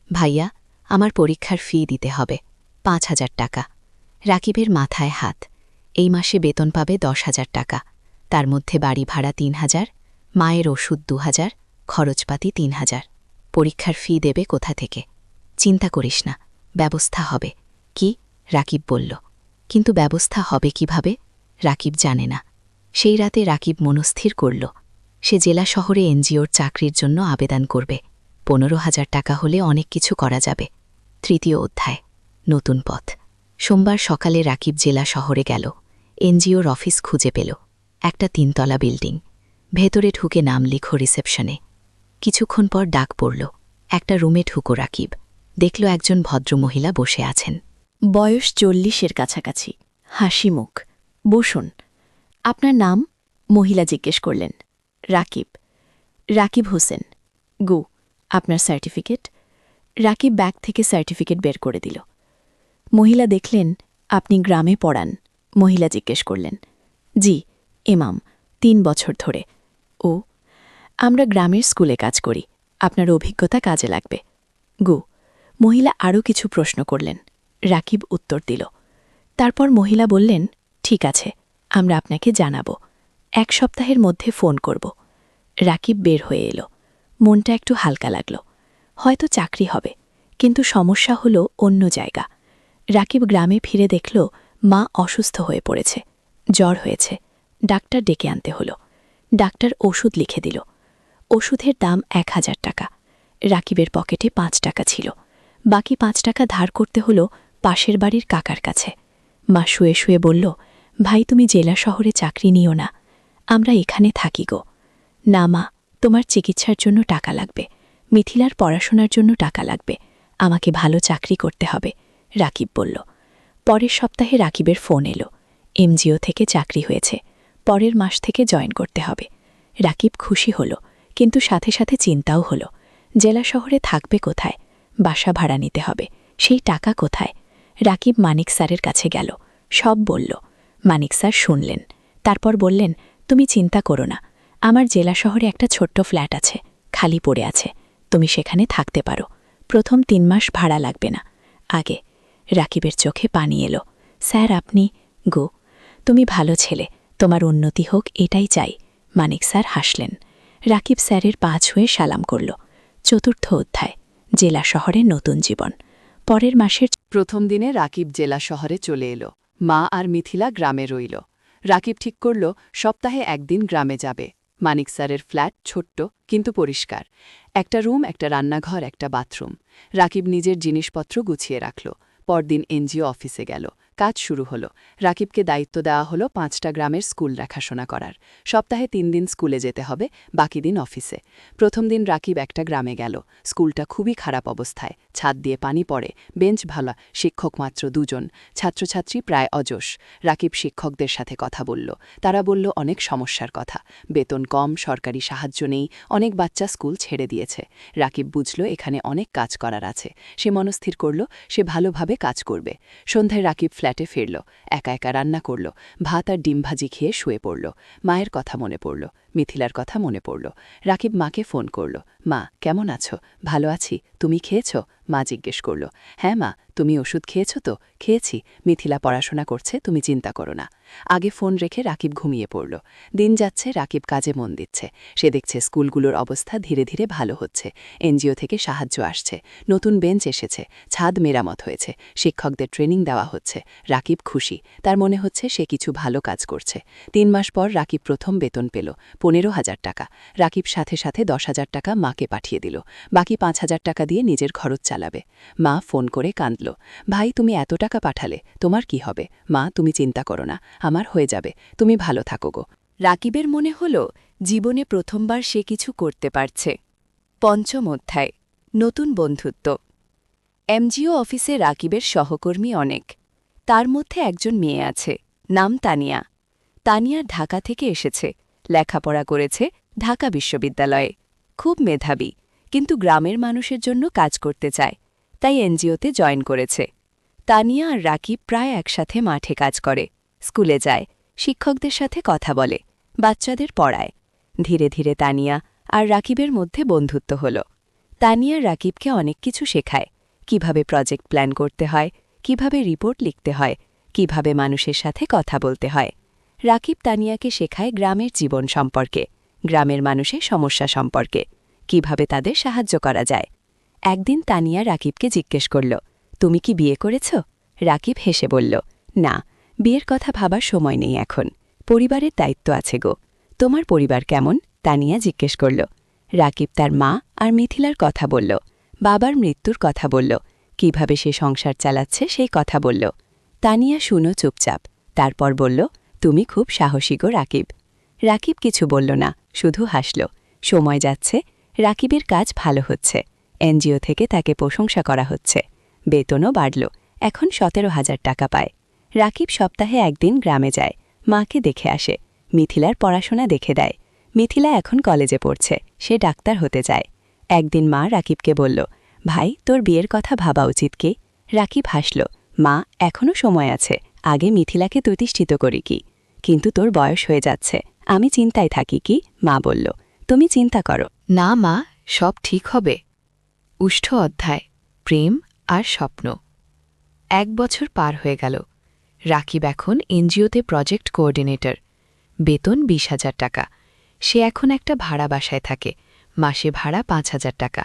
ভাইয়া, আমার পরীক্ষার ফি দিতে হবে, 5,000 টাকা। রাকিবের মাথায় হাত। এই মাসে বেতন পাবে 10,000 টাকা, তার মধ্যে বাড়ি ভাড়া 3,000, মায়ের ওষুধ 2,000, খরচপাতি 3,000। পরীক্ষার ফি দেবে কোথা থেকে? চিন্তা করিস না, ব্যবস্থা হবে। কি? রাকিব বলল। কিন্তু ব্যবস্থা হবে কিভাবে? রাকিব জানে না। সেই রাতে রাকিব মনস্থির করল, সে জেলা শহরে এনজিওর চাকরির জন্য আবেদন করবে। 15,000 টাকা হলে অনেক কিছু করা যাবে। তৃতীয় অধ্যায়, নতুন পথ। সোমবার সকালে রাকিব জেলা শহরে গেল। এনজিওর অফিস খুঁজে পেল, একটা 3তলা বিল্ডিং। ভেতরে ঢুকে নাম লিখো রিসেপশনে। কিছুক্ষণ পর ডাক পড়ল। একটা রুমে ঢুকো রাকিব, দেখল একজন ভদ্রমহিলা বসে আছেন। বয়স 40-এর কাছাকাছি, হাসি মুখ। বসুন। আপনার নাম? মহিলা জিজ্ঞেস করলেন। রাকিব। রাকিব হোসেন। গু। আপনার সার্টিফিকেট? রাকিব ব্যাগ থেকে সার্টিফিকেট বের করে দিল। মহিলা দেখলেন, আপনি গ্রামে পড়ান? মহিলা জিজ্ঞেস করলেন। জি, ইমাম, 3 বছর ধরে। ও, আমরা গ্রামের স্কুলে কাজ করি, আপনার অভিজ্ঞতা কাজে লাগবে। গু। মহিলা আরও কিছু প্রশ্ন করলেন। রাকিব উত্তর দিল। তারপর মহিলা বললেন, ঠিক আছে, আমরা আপনাকে জানাব, 1 সপ্তাহের মধ্যে ফোন করব। রাকিব বের হয়ে এলো। মনটা একটু হালকা লাগল, হয়তো চাকরি হবে, কিন্তু সমস্যা হলো অন্য জায়গা। রাকিব গ্রামে ফিরে দেখল মা অসুস্থ হয়ে পড়েছে, জ্বর হয়েছে, ডাক্তার ডেকে আনতে হলো। ডাক্তার ওষুধ লিখে দিল। ওষুধের দাম 1,000 টাকা। রাকিবের পকেটে 5 টাকা ছিল, বাকি 5 টাকা ধার করতে হলো পাশের বাড়ির কাকার কাছে। মা শুয়ে শুয়ে বলল, ভাই তুমি জেলা শহরে চাকরি নিও না, আমরা এখানে থাকি গো। না মা, তোমার চিকিৎসার জন্য টাকা লাগবে, মিথিলার পড়াশোনার জন্য টাকা লাগবে, আমাকে ভালো চাকরি করতে হবে, রাকিব বলল। পরের সপ্তাহে রাকিবের ফোন এলো, এমজিও থেকে চাকরি হয়েছে, পরের মাস থেকে জয়েন করতে হবে। রাকিব খুশি হল, কিন্তু সাথে সাথে চিন্তাও হল, জেলা শহরে থাকবে কোথায়? বাসা ভাড়া নিতে হবে, সেই টাকা কোথায়? রাকিব মানিক স্যারের কাছে গেল, সব বলল। মানিক স্যার শুনলেন, তারপর বললেন, তুমি চিন্তা করো না, আমার জেলা শহরে একটা ছোট্ট ফ্ল্যাট আছে, খালি পড়ে আছে, তুমি সেখানে থাকতে পারো, প্রথম 3 মাস ভাড়া লাগবে না। আগে রাকিবের চোখে পানি এলো। স্যার আপনি গো, তুমি ভালো ছেলে, তোমার উন্নতি হোক এটাই চাই। মানিক স্যার হাসলেন। রাকিব স্যারের পা ছুঁয়ে সালাম করল। 4র্থ অধ্যায়, জেলা শহরের নতুন জীবন। পরের মাসের প্রথম দিনে রাকিব জেলা শহরে চলে এলো। মা আর মিথিলা গ্রামে রইল। রাকিব ঠিক করল সপ্তাহে একদিন গ্রামে যাবে। মানিক স্যারের ফ্ল্যাট ছোট্ট কিন্তু পরিষ্কার, একটা রুম, একটা রান্নাঘর, একটা বাথরুম। রাকিব নিজের জিনিসপত্র গুছিয়ে রাখল। পরদিন এনজিও অফিসে গেল। কাজ শুরু হলো। রাকিবকে দায়িত্ব দেওয়া হলো 5টা গ্রামের স্কুল দেখাশোনা করার। সপ্তাহে 3 দিন স্কুলে যেতে হবে, বাকি দিন অফিসে। প্রথম দিন রাকিব একটা গ্রামে গেল। স্কুলটা খুবই খারাপ অবস্থায়, ছাদ দিয়ে পানি পড়ে, বেঞ্চ ভালা, শিক্ষক মাত্র 2 জন, ছাত্রছাত্রী প্রায় অযশ। রাকিব শিক্ষকদের সাথে কথা বলল। তারা বলল অনেক সমস্যার কথা, বেতন কম, সরকারি সাহায্য নেই, অনেক বাচ্চা স্কুল ছেড়ে দিয়েছে। রাকিব বুঝল এখানে অনেক কাজ করার আছে। সে মনস্থির করল সে ভালোভাবে কাজ করবে। সন্ধ্যায় রাকিব ফ্ল্যাটে ফিরল, একা একা রান্না করল, ভাত আর ডিম ভাজি খেয়ে শুয়ে পড়ল। মায়ের কথা মনে পড়ল, মিথিলার কথা মনে পড়ল। রাকিব মাকে ফোন করল। মা কেমন আছো? ভালো আছি, তুমি খেয়েছ? মা জিজ্ঞেস করল। হ্যাঁ মা, তুমি ওষুধ খেয়েছ তো? খেয়েছি, মিথিলা পড়াশোনা করছে, তুমি চিন্তা করো না। আগে ফোন রেখে রাকিব ঘুমিয়ে পড়ল। দিন যাচ্ছে, রাকিব কাজে মন দিচ্ছে। সে দেখছে স্কুলগুলোর অবস্থা ধীরে ধীরে ভালো হচ্ছে, এনজিও থেকে সাহায্য আসছে, নতুন বেঞ্চ এসেছে, ছাদ মেরামত হয়েছে, শিক্ষকদের ট্রেনিং দেওয়া হচ্ছে। রাকিব খুশি, তার মনে হচ্ছে সে কিছু ভালো কাজ করছে। 3 মাস পর রাকিব প্রথম বেতন পেল, 15,000 টাকা। রাকিব সাথে সাথে 10,000 টাকা মাকে পাঠিয়ে দিল। বাকি 5,000 টাকা দিয়ে নিজের খরচ চালাবে। মা ফোন করে কাঁদল। ভাই তুমি এত টাকা পাঠালে, তোমার কি হবে? মা তুমি চিন্তা করো না, আমার হয়ে যাবে, তুমি ভালো থাকো গো। রাকিবের মনে হল জীবনে প্রথমবার সে কিছু করতে পারছে। পঞ্চম অধ্যায়, নতুন বন্ধুত্ব। এমজিও অফিসে রাকিবের সহকর্মী অনেক। তার মধ্যে একজন মেয়ে আছে, নাম তানিয়া। তানিয়া ঢাকা থেকে এসেছে, লেখাপড়া করেছে ঢাকা বিশ্ববিদ্যালয়ে। খুব মেধাবী, কিন্তু গ্রামের মানুষের জন্য কাজ করতে চায়, তাই এনজিওতে জয়েন করেছে। তানিয়া আর রাকিব প্রায় একসাথে মাঠে কাজ করে, স্কুলে যায়, শিক্ষকদের সাথে কথা বলে, বাচ্চাদের পড়ায়। ধীরে ধীরে তানিয়া আর রাকিবের মধ্যে বন্ধুত্ব হল। তানিয়া রাকিবকে অনেক কিছু শেখায়, কিভাবে প্রজেক্ট প্ল্যান করতে হয়, কিভাবে রিপোর্ট লিখতে হয়, কিভাবে মানুষের সাথে কথা বলতে হয়। রাকিব তানিয়াকে শেখায় গ্রামের জীবন সম্পর্কে, গ্রামের মানুষের সমস্যা সম্পর্কে, কিভাবে তাদের সাহায্য করা যায়। একদিন তানিয়া রাকিবকে জিজ্ঞেস করল, তুমি কি বিয়ে করেছ? রাকিব হেসে বলল, না, বিয়ের কথা ভাবার সময় নেই এখন, পরিবারের দায়িত্ব আছে গো। তোমার পরিবার কেমন? তানিয়া জিজ্ঞেস করল। রাকিব তার মা আর মিথিলার কথা বলল, বাবার মৃত্যুর কথা বলল, কিভাবে সে সংসার চালাচ্ছে সেই কথা বলল। তানিয়া শুনো চুপচাপ, তারপর বলল, তুমি খুব সাহসী গো রাকিব। রাকিব কিছু বলল না, শুধু হাসল। সময় যাচ্ছে, রাকিবের কাজ ভালো হচ্ছে, এনজিও থেকে তাকে প্রশংসা করা হচ্ছে, বেতনও বাড়ল, এখন 17,000 টাকা পায়। রাকিব সপ্তাহে একদিন গ্রামে যায়, মাকে দেখে আসে, মিথিলার পড়াশোনা দেখে দেয়। মিথিলা এখন কলেজে পড়ছে, সে ডাক্তার হতে চায়। একদিন মা রাকিবকে বলল, ভাই তোর বিয়ের কথা ভাবা উচিত কি? রাকিব হাসল, মা এখনও সময় আছে, আগে মিথিলাকে প্রতিষ্ঠিত করি কি। কিন্তু তোর বয়স হয়ে যাচ্ছে, আমি চিন্তায় থাকি কি? মা বলল, তুমি চিন্তা করো না মা, সব ঠিক হবে। উষ্ঠ অধ্যায়, প্রেম আর স্বপ্ন। 1 বছর পার হয়ে গেল। রাকিব এখন এনজিওতে প্রজেক্ট কোঅর্ডিনেটর, বেতন 20,000 টাকা। সে এখন একটা ভাড়া বাসায় থাকে, মাসে ভাড়া 5,000 টাকা,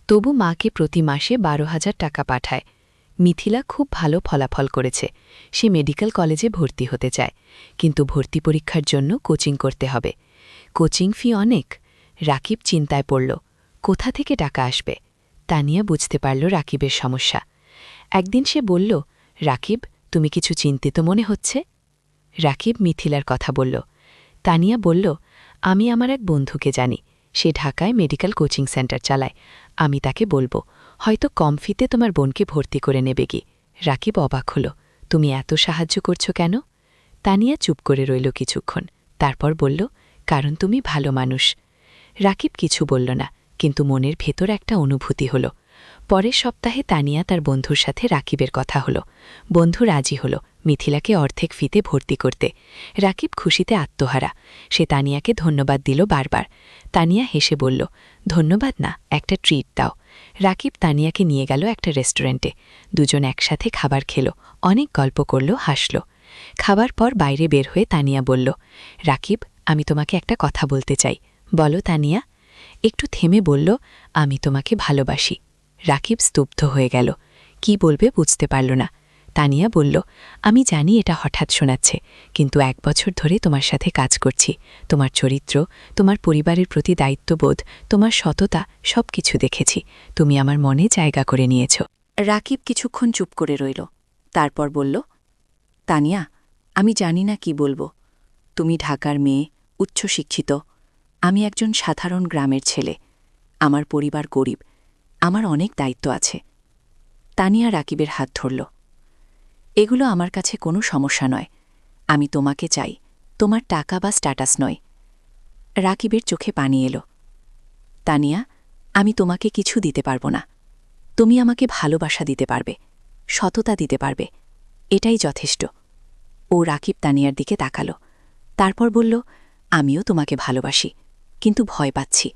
তবু মাকে প্রতি মাসে 12,000 টাকা পাঠায়। মিথিলা খুব ভালো ফলাফল করেছে, সে মেডিকেল কলেজে ভর্তি হতে চায়, কিন্তু ভর্তি পরীক্ষার জন্য কোচিং করতে হবে। কোচিং ফি অনেক। রাকিব চিন্তায় পড়ল, কোথা থেকে টাকা আসবে? তানিয়া বুঝতে পারল রাকিবের সমস্যা। একদিন সে বলল, রাকিব তুমি কিছু চিন্তিত মনে হচ্ছে। রাকিব মিথিলার কথা বলল। তানিয়া বলল, আমি আমার এক বন্ধুকে জানি, সে ঢাকায় মেডিকেল কোচিং সেন্টার চালায়, আমি তাকে বলবো, হয়তো কম ফিতে তোমার বোনকে ভর্তি করে নেবে কি। রাকিব অবাক হল, তুমি এত সাহায্য করছো কেন? তানিয়া চুপ করে রইল কিছুক্ষণ, তারপর বলল, কারণ তুমি ভালো মানুষ। রাকিব কিছু বলল না, কিন্তু মনের ভেতর একটা অনুভূতি হল, পরের সপ্তাহে তানিয়া তার বন্ধুর সাথে রাকিবের কথা হলো। বন্ধু রাজি হল মিথিলাকে অর্ধেক ফিতে ভর্তি করতে। রাকিব খুশিতে আত্মহারা। সে তানিয়াকে ধন্যবাদ দিল বারবার। তানিয়া হেসে বলল, ধন্যবাদ না, একটা ট্রিট দাও। রাকিব তানিয়াকে নিয়ে গেল একটা রেস্টুরেন্টে। দুজন একসাথে খাবার খেল, অনেক গল্প করল, হাসল। খাবার পর বাইরে বের হয়ে তানিয়া বলল, রাকিব, আমি তোমাকে একটা কথা বলতে চাই। বলো তানিয়া। একটু থেমে বলল, আমি তোমাকে ভালোবাসি। রাকিব স্তব্ধ হয়ে গেল। কি বলবে বুঝতে পারল না। তানিয়া বলল, আমি জানি এটা হঠাৎ শোনাচ্ছে, কিন্তু 1 বছর ধরে তোমার সাথে কাজ করছি। তোমার চরিত্র, তোমার পরিবারের প্রতি দায়িত্ববোধ, তোমার সততা সবকিছু দেখেছি। তুমি আমার মনে জায়গা করে নিয়েছ। রাকিব কিছুক্ষণ চুপ করে রইল। তারপর বলল, তানিয়া, আমি জানি না কি বলবো। তুমি ঢাকার মেয়ে, উচ্চশিক্ষিত। আমি একজন সাধারণ গ্রামের ছেলে। আমার পরিবার গরিব। আমার অনেক দায়িত্ব আছে। তানিয়া রাকিবের হাত ধরল। এগুলো আমার কাছে কোনো সমস্যা নয়। আমি তোমাকে চাই, তোমার টাকা বা স্ট্যাটাস নয়। রাকিবের চোখে পানি এলো। তানিয়া, আমি তোমাকে কিছু দিতে পারবো না। তুমি আমাকে ভালোবাসা দিতে পারবে, সততা দিতে পারবে। এটাই যথেষ্ট। ও রাকিব তানিয়ার দিকে তাকালো। তারপর বলল, আমিও তোমাকে ভালোবাসি, কিন্তু ভয় পাচ্ছি।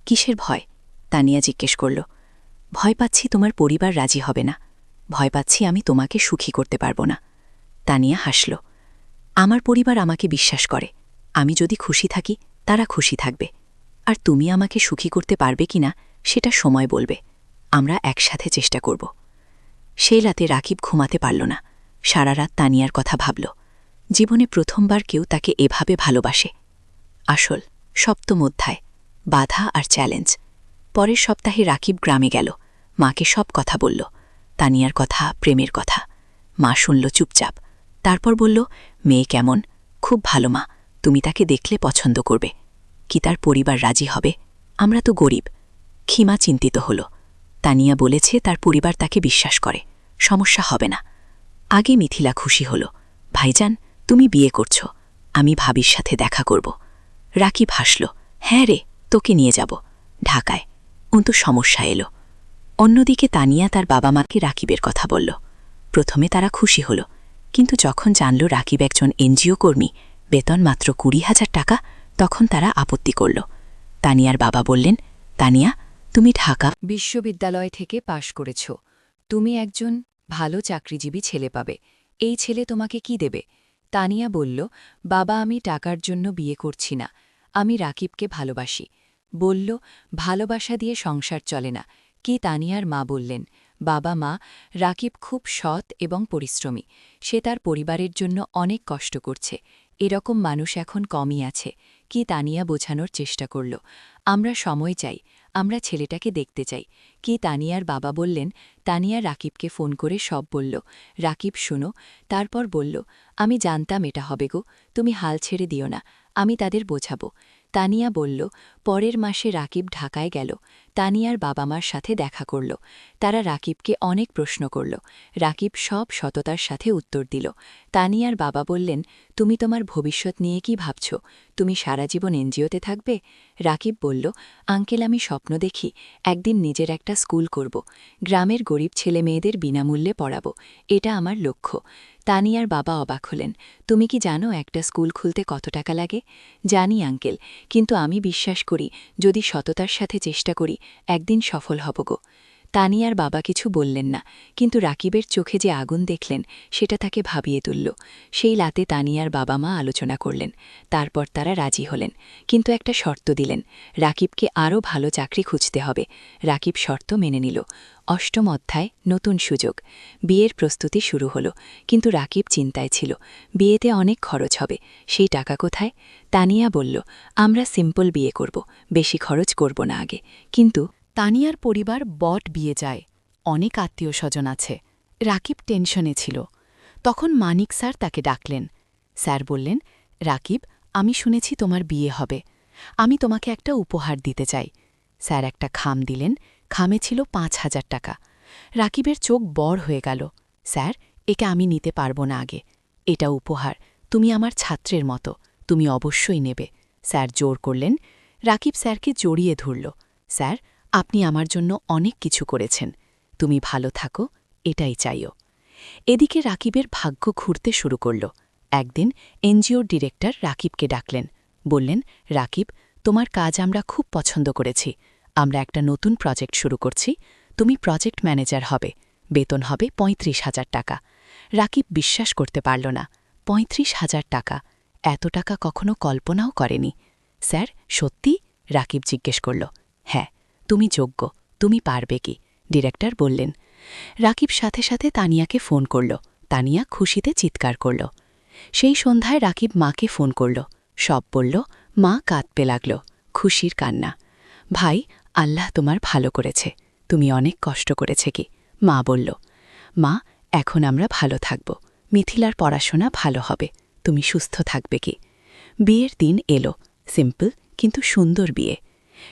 কিসের ভয়? তানিয়া জিজ্ঞেস করল। ভয় পাচ্ছি তোমার পরিবার রাজি হবে না। ভয় পাচ্ছি আমি তোমাকে সুখী করতে পারবো না। তানিয়া হাসল। আমার পরিবার আমাকে বিশ্বাস করে। আমি যদি খুশি থাকি, তারা খুশি থাকবে। আর তুমি আমাকে সুখী করতে পারবে কিনা সেটা সময় বলবে। আমরা একসাথে চেষ্টা করব। সেই রাতে রাকিব ঘুমাতে পারল না। সারা রাত তানিয়ার কথা ভাবল। জীবনে প্রথমবার কেউ তাকে এভাবে ভালোবাসে। আসল 7ম অধ্যায়, বাধা আর চ্যালেঞ্জ। পরের সপ্তাহে রাকিব গ্রামে গেল। মাকে সব কথা বলল, তানিয়ার কথা, প্রেমের কথা। মা শুনল চুপচাপ। তারপর বলল, মেয়ে কেমন? খুব ভালো মা, তুমি তাকে দেখলে পছন্দ করবে। কি তার পরিবার রাজি হবে? আমরা তো গরিব। খিমা চিন্তিত হল। তানিয়া বলেছে তার পরিবার তাকে বিশ্বাস করে, সমস্যা হবে না। আগে মিথিলা খুশি হল। ভাইজান, তুমি বিয়ে করছ, আমি ভাবির সাথে দেখা করব। রাকিব হাসল। হ্যাঁ রে, তোকে নিয়ে যাব ঢাকায়। অন্তু সমস্যা এলো। অন্যদিকে তানিয়া তার বাবা মাকে রাকিবের কথা বলল। প্রথমে তারা খুশি হল, কিন্তু যখন জানল রাকিব একজন এনজিও কর্মী, বেতন মাত্র 20,000 টাকা, তখন তারা আপত্তি করল। তানিয়ার বাবা বললেন, তানিয়া, তুমি ঢাকা বিশ্ববিদ্যালয় থেকে পাশ করেছ, তুমি একজন ভালো চাকরিজীবী ছেলে পাবে। এই ছেলে তোমাকে কি দেবে? তানিয়া বলল, বাবা, আমি টাকার জন্য বিয়ে করছি না, আমি রাকিবকে ভালোবাসি। বলল, ভালোবাসা দিয়ে সংসার চলে না। কি? তানিয়ার মা বললেন, বাবা মা, রাকিব খুব সৎ এবং পরিশ্রমী। সে তার পরিবারের জন্য অনেক কষ্ট করছে। এরকম মানুষ এখন কমই আছে। কি? তানিয়া বোঝানোর চেষ্টা করল, আমরা সময় চাই, আমরা ছেলেটাকে দেখতে চাই। কি? তানিয়ার বাবা বললেন। তানিয়া রাকিবকে ফোন করে সব বলল। রাকিব শুনো। তারপর বলল, আমি জানতাম এটা হবে গো, তুমি হাল ছেড়ে দিও না, আমি তাদের বোঝাবো। তানিয়া বলল। পরের মাসে রাকিব ঢাকায় গেল। তানিয়ার বাবা মার সাথে দেখা করল। তারা রাকিবকে অনেক প্রশ্ন করল। রাকিব সব সততার সাথে উত্তর দিল। তানিয়ার বাবা বললেন, তুমি তোমার ভবিষ্যৎ নিয়ে কি ভাবছ? তুমি সারা জীবন এনজিওতে থাকবে? রাকিব বলল, আঙ্কেল, আমি স্বপ্ন দেখি একদিন নিজের একটা স্কুল করব, গ্রামের গরিব ছেলে মেয়েদের বিনামূল্যে পড়াবো। এটা আমার লক্ষ্য। তানিয়ার বাবা অবাক হলেন। তুমি কি জানো একটা স্কুল খুলতে কত টাকা লাগে? জানি আঙ্কেল, কিন্তু আমি বিশ্বাস করি যদি সততার সাথে চেষ্টা করি একদিন সফল হব গো। তানিয়ার বাবা কিছু বললেন না, কিন্তু রাকিবের চোখে যে আগুন দেখলেন সেটা তাকে ভাবিয়ে তুলল। সেই রাতে তানিয়ার বাবা মা আলোচনা করলেন। তারপর তারা রাজি হলেন, কিন্তু একটা শর্ত দিলেন, রাকিবকে আরও ভালো চাকরি খুঁজতে হবে। রাকিব শর্ত মেনে নিল। 8ম অধ্যায়, নতুন সুযোগ। বিয়ের প্রস্তুতি শুরু হলো, কিন্তু রাকিব চিন্তায় ছিল। বিয়েতে অনেক খরচ হবে, সেই টাকা কোথায়? তানিয়া বলল, আমরা সিম্পল বিয়ে করব, বেশি খরচ করব না আগে। কিন্তু তানিয়ার পরিবার বট বিয়ে যায়, অনেক আত্মীয় স্বজন আছে। রাকিব টেনশনে ছিল। তখন মানিক স্যার তাকে ডাকলেন। স্যার বললেন, রাকিব, আমি শুনেছি তোমার বিয়ে হবে। আমি তোমাকে একটা উপহার দিতে চাই। স্যার একটা খাম দিলেন। খামে ছিল 5,000 টাকা। রাকিবের চোখ বড় হয়ে গেল। স্যার, একে আমি নিতে পারব না আগে। এটা উপহার, তুমি আমার ছাত্রের মতো, তুমি অবশ্যই নেবে। স্যার জোর করলেন। রাকিব স্যারকে জড়িয়ে ধরল। স্যার, আপনি আমার জন্য অনেক কিছু করেছেন। তুমি ভালো থাকো, এটাই চাইও। এদিকে রাকিবের ভাগ্য ঘুরতে শুরু করল। একদিন এনজিওর ডিরেক্টর রাকিবকে ডাকলেন। বললেন, রাকিব, তোমার কাজ আমরা খুব পছন্দ করেছি। আমরা একটা নতুন প্রজেক্ট শুরু করছি। তুমি প্রজেক্ট ম্যানেজার হবে। বেতন হবে ৩৫,০০০ টাকা। রাকিব বিশ্বাস করতে পারল না। ৩৫,০০০ টাকা! এত টাকা কখনো কল্পনাও করেনি। স্যার, সত্যি? রাকিব জিজ্ঞেস করল। হ্যাঁ, তুমি যোগ্য। তুমি পারবে কি? ডিরেক্টর বললেন। রাকিব সাথে সাথে তানিয়াকে ফোন করল। তানিয়া খুশিতে চিৎকার করল। সেই সন্ধ্যায় রাকিব মাকে ফোন করল। সব বলল। মা কাঁদতে লাগল। খুশির কান্না। ভাই, আল্লাহ তোমার ভালো করেছে। তুমি অনেক কষ্ট করেছে কি? মা বলল। মা, এখন আমরা ভালো থাকব। মিথিলার পড়াশোনা ভালো হবে। তুমি সুস্থ থাকবে কি? বিয়ের দিন এলো। সিম্পল কিন্তু সুন্দর বিয়ে।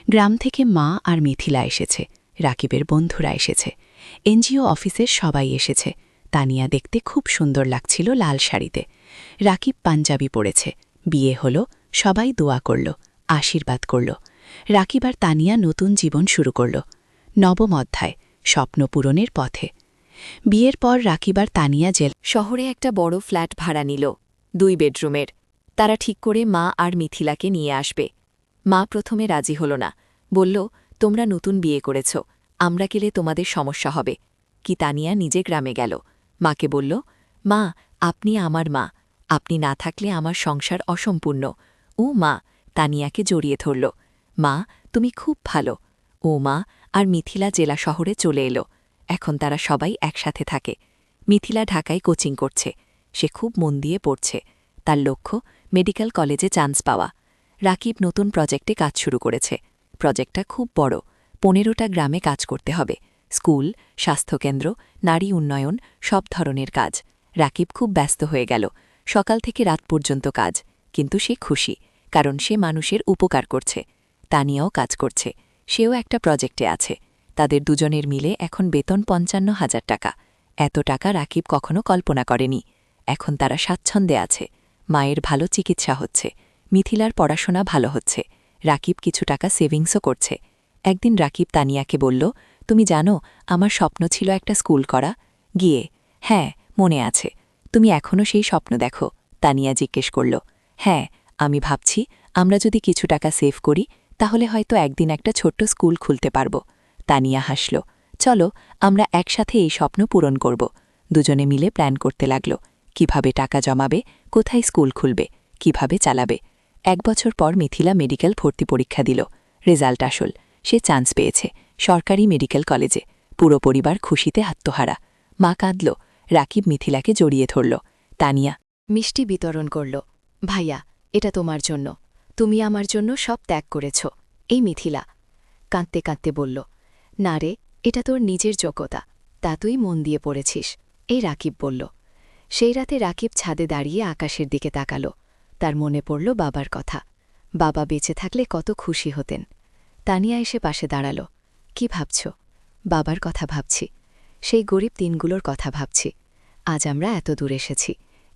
গ্রাম থেকে মা আর মিথিলা এসেছে। রাকিবের বন্ধুরা এসেছে। এনজিও অফিসের সবাই এসেছে। তানিয়া দেখতে খুব সুন্দর লাগছিল লাল শাড়িতে। রাকিব পাঞ্জাবি পরেছে। বিয়ে হল। সবাই দোয়া করল, আশীর্বাদ করল। রাকিব আর তানিয়া নতুন জীবন শুরু করল। নবম অধ্যায়, স্বপ্ন পূরণের পথে। বিয়ের পর রাকিব আর তানিয়া শহরে একটা বড় ফ্ল্যাট ভাড়া নিল, 2 বেডরুমের। তারা ঠিক করে মা আর মিথিলাকে নিয়ে আসবে। মা প্রথমে রাজি হল না। বলল, তোমরা নতুন বিয়ে করেছ, আমরা গেলে তোমাদের সমস্যা হবে। কি তানিয়া নিজে গ্রামে গেল। মাকে বলল, মা, আপনি আমার মা। আপনি না থাকলে আমার সংসার অসম্পূর্ণ। ও মা! তানিয়াকে জড়িয়ে ধরল। মা, তুমি খুব ভালো। ও মা! আর মিথিলা জেলা শহরে চলে এলো। এখন তারা সবাই একসাথে থাকে। মিথিলা ঢাকায় কোচিং করছে। সে খুব মন দিয়ে পড়ছে। তার লক্ষ্য মেডিকেল কলেজে চান্স পাওয়া। রাকিব নতুন প্রজেক্টে কাজ শুরু করেছে। প্রজেক্টটা খুব বড়। 15টা গ্রামে কাজ করতে হবে। স্কুল, স্বাস্থ্যকেন্দ্র, নারী উন্নয়ন, সব ধরনের কাজ। রাকিব খুব ব্যস্ত হয়ে গেল। সকাল থেকে রাত পর্যন্ত কাজ। কিন্তু সে খুশি, কারণ সে মানুষের উপকার করছে। তানিয়াও কাজ করছে। সেও একটা প্রজেক্টে আছে। তাদের দুজনের মিলে এখন বেতন ৫৫,০০০ টাকা। এত টাকা রাকিব কখনো কল্পনা করেনি। এখন তারা স্বাচ্ছন্দ্যে আছে। মায়ের ভালো চিকিৎসা হচ্ছে। মিথিলার পড়াশোনা ভালো হচ্ছে। রাকিব কিছু টাকা সেভিংসও করছে। একদিন রাকিব তানিয়াকে বলল, তুমি জানো, আমার স্বপ্ন ছিল একটা স্কুল করা। গিয়ে, হ্যাঁ, মনে আছে। তুমি এখনও সেই স্বপ্ন দেখো? তানিয়া জিজ্ঞেস করল। হ্যাঁ, আমি ভাবছি আমরা যদি কিছু টাকা সেভ করি, তাহলে হয়তো একদিন একটা ছোট্ট স্কুল খুলতে পারব। তানিয়া হাসল। চলো, আমরা একসাথে এই স্বপ্ন পূরণ করব। দুজনে মিলে প্ল্যান করতে লাগল। কিভাবে টাকা জমাবে, কোথায় স্কুল খুলবে, কিভাবে চালাবে। 1 বছর পর মিথিলা মেডিকেল ভর্তি পরীক্ষা দিল। রেজাল্ট আসল। সে চান্স পেয়েছে সরকারি মেডিকেল কলেজে। পুরো পরিবার খুশিতে আত্মহারা। মা কাঁদল। রাকিব মিথিলাকে জড়িয়ে ধরল। তানিয়া মিষ্টি বিতরণ করল। ভাইয়া, এটা তোমার জন্য। তুমি আমার জন্য সব ত্যাগ করেছ। এই মিথিলা কাঁদতে কাঁদতে বলল, না রে, এটা তোর নিজের যোগ্যতা। তা তুই মন দিয়ে পড়েছিস। এই রাকিব বলল। সেই রাতে রাকিব ছাদে দাঁড়িয়ে আকাশের দিকে তাকাল। তার মনে পড়ল বাবার কথা। বাবা বেঁচে থাকলে কত খুশি হতেন। তানিয়া এসে পাশে দাঁড়াল। কি ভাবছ? বাবার কথা ভাবছি। সেই গরিব দিনগুলোর কথা ভাবছি। আজ আমরা এত দূর এসেছি।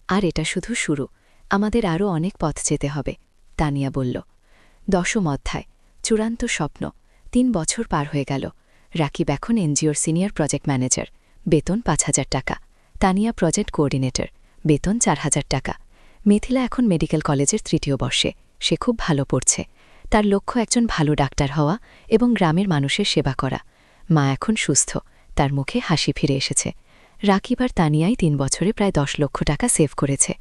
আর এটা শুধু শুরু। আমাদের আরও অনেক পথ যেতে হবে। তানিয়া বলল। 10ম অধ্যায়, চূড়ান্ত স্বপ্ন। 3 বছর পার হয়ে গেল। রাকিব এখন এনজিওর সিনিয়র প্রজেক্ট ম্যানেজার। বেতন 5,000 টাকা। Tania project coordinator. বেতন 4,000 টাকা। মিথিলা এখন মেডিকেল কলেজের 3য় বর্ষে। সে খুব ভালো পড়ছে। তার লক্ষ্য একজন ভালো ডাক্তার হওয়া এবং গ্রামের মানুষের সেবা করা। মা এখন সুস্থ। তার মুখে হাসি ফিরে এসেছে। রাকিব আর তানিয়াই 3 বছরে প্রায় 10 লক্ষ টাকা সেভ করেছে।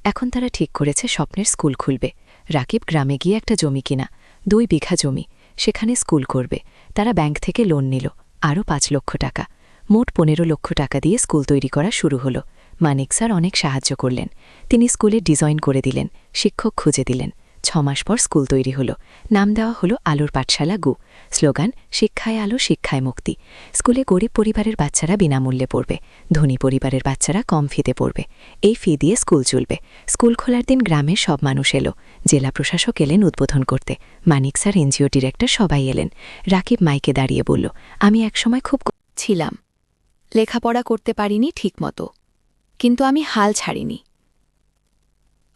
এখন তারা ঠিক করেছে স্বপ্নের স্কুল খুলবে। রাকিব গ্রামে গিয়ে একটা জমি কিনা, 2 বিঘা জমি। সেখানে স্কুল করবে। তারা ব্যাংক থেকে লোন নিল, আরও 5 লক্ষ টাকা। মোট 15 লক্ষ টাকা দিয়ে স্কুল তৈরি করা শুরু হলো। মানিক স্যার অনেক সাহায্য করলেন। তিনি স্কুলের ডিজাইন করে দিলেন, শিক্ষক খুঁজে দিলেন। 6 মাস পর স্কুল তৈরি হলো। নাম দেওয়া হলো আলোর পাঠশালা গু। স্লোগান, শিক্ষায় আলো, শিক্ষায় মুক্তি। স্কুলে গরিব পরিবারের বাচ্চারা বিনামূল্যে পড়বে। ধনী পরিবারের বাচ্চারা কম ফিতে পড়বে। এই ফি দিয়ে স্কুল চলবে। স্কুল খোলার দিন গ্রামের সব মানুষ এলো। জেলা প্রশাসক এলেন উদ্বোধন করতে। মানিক স্যার, এনজিও ডিরেক্টর সবাই এলেন। রাকিব মাইকে দাঁড়িয়ে বলল, আমি একসময় খুব ছিলাম। লেখাপড়া করতে পারিনি ঠিকমতো, কিন্তু আমি হাল ছাড়িনি।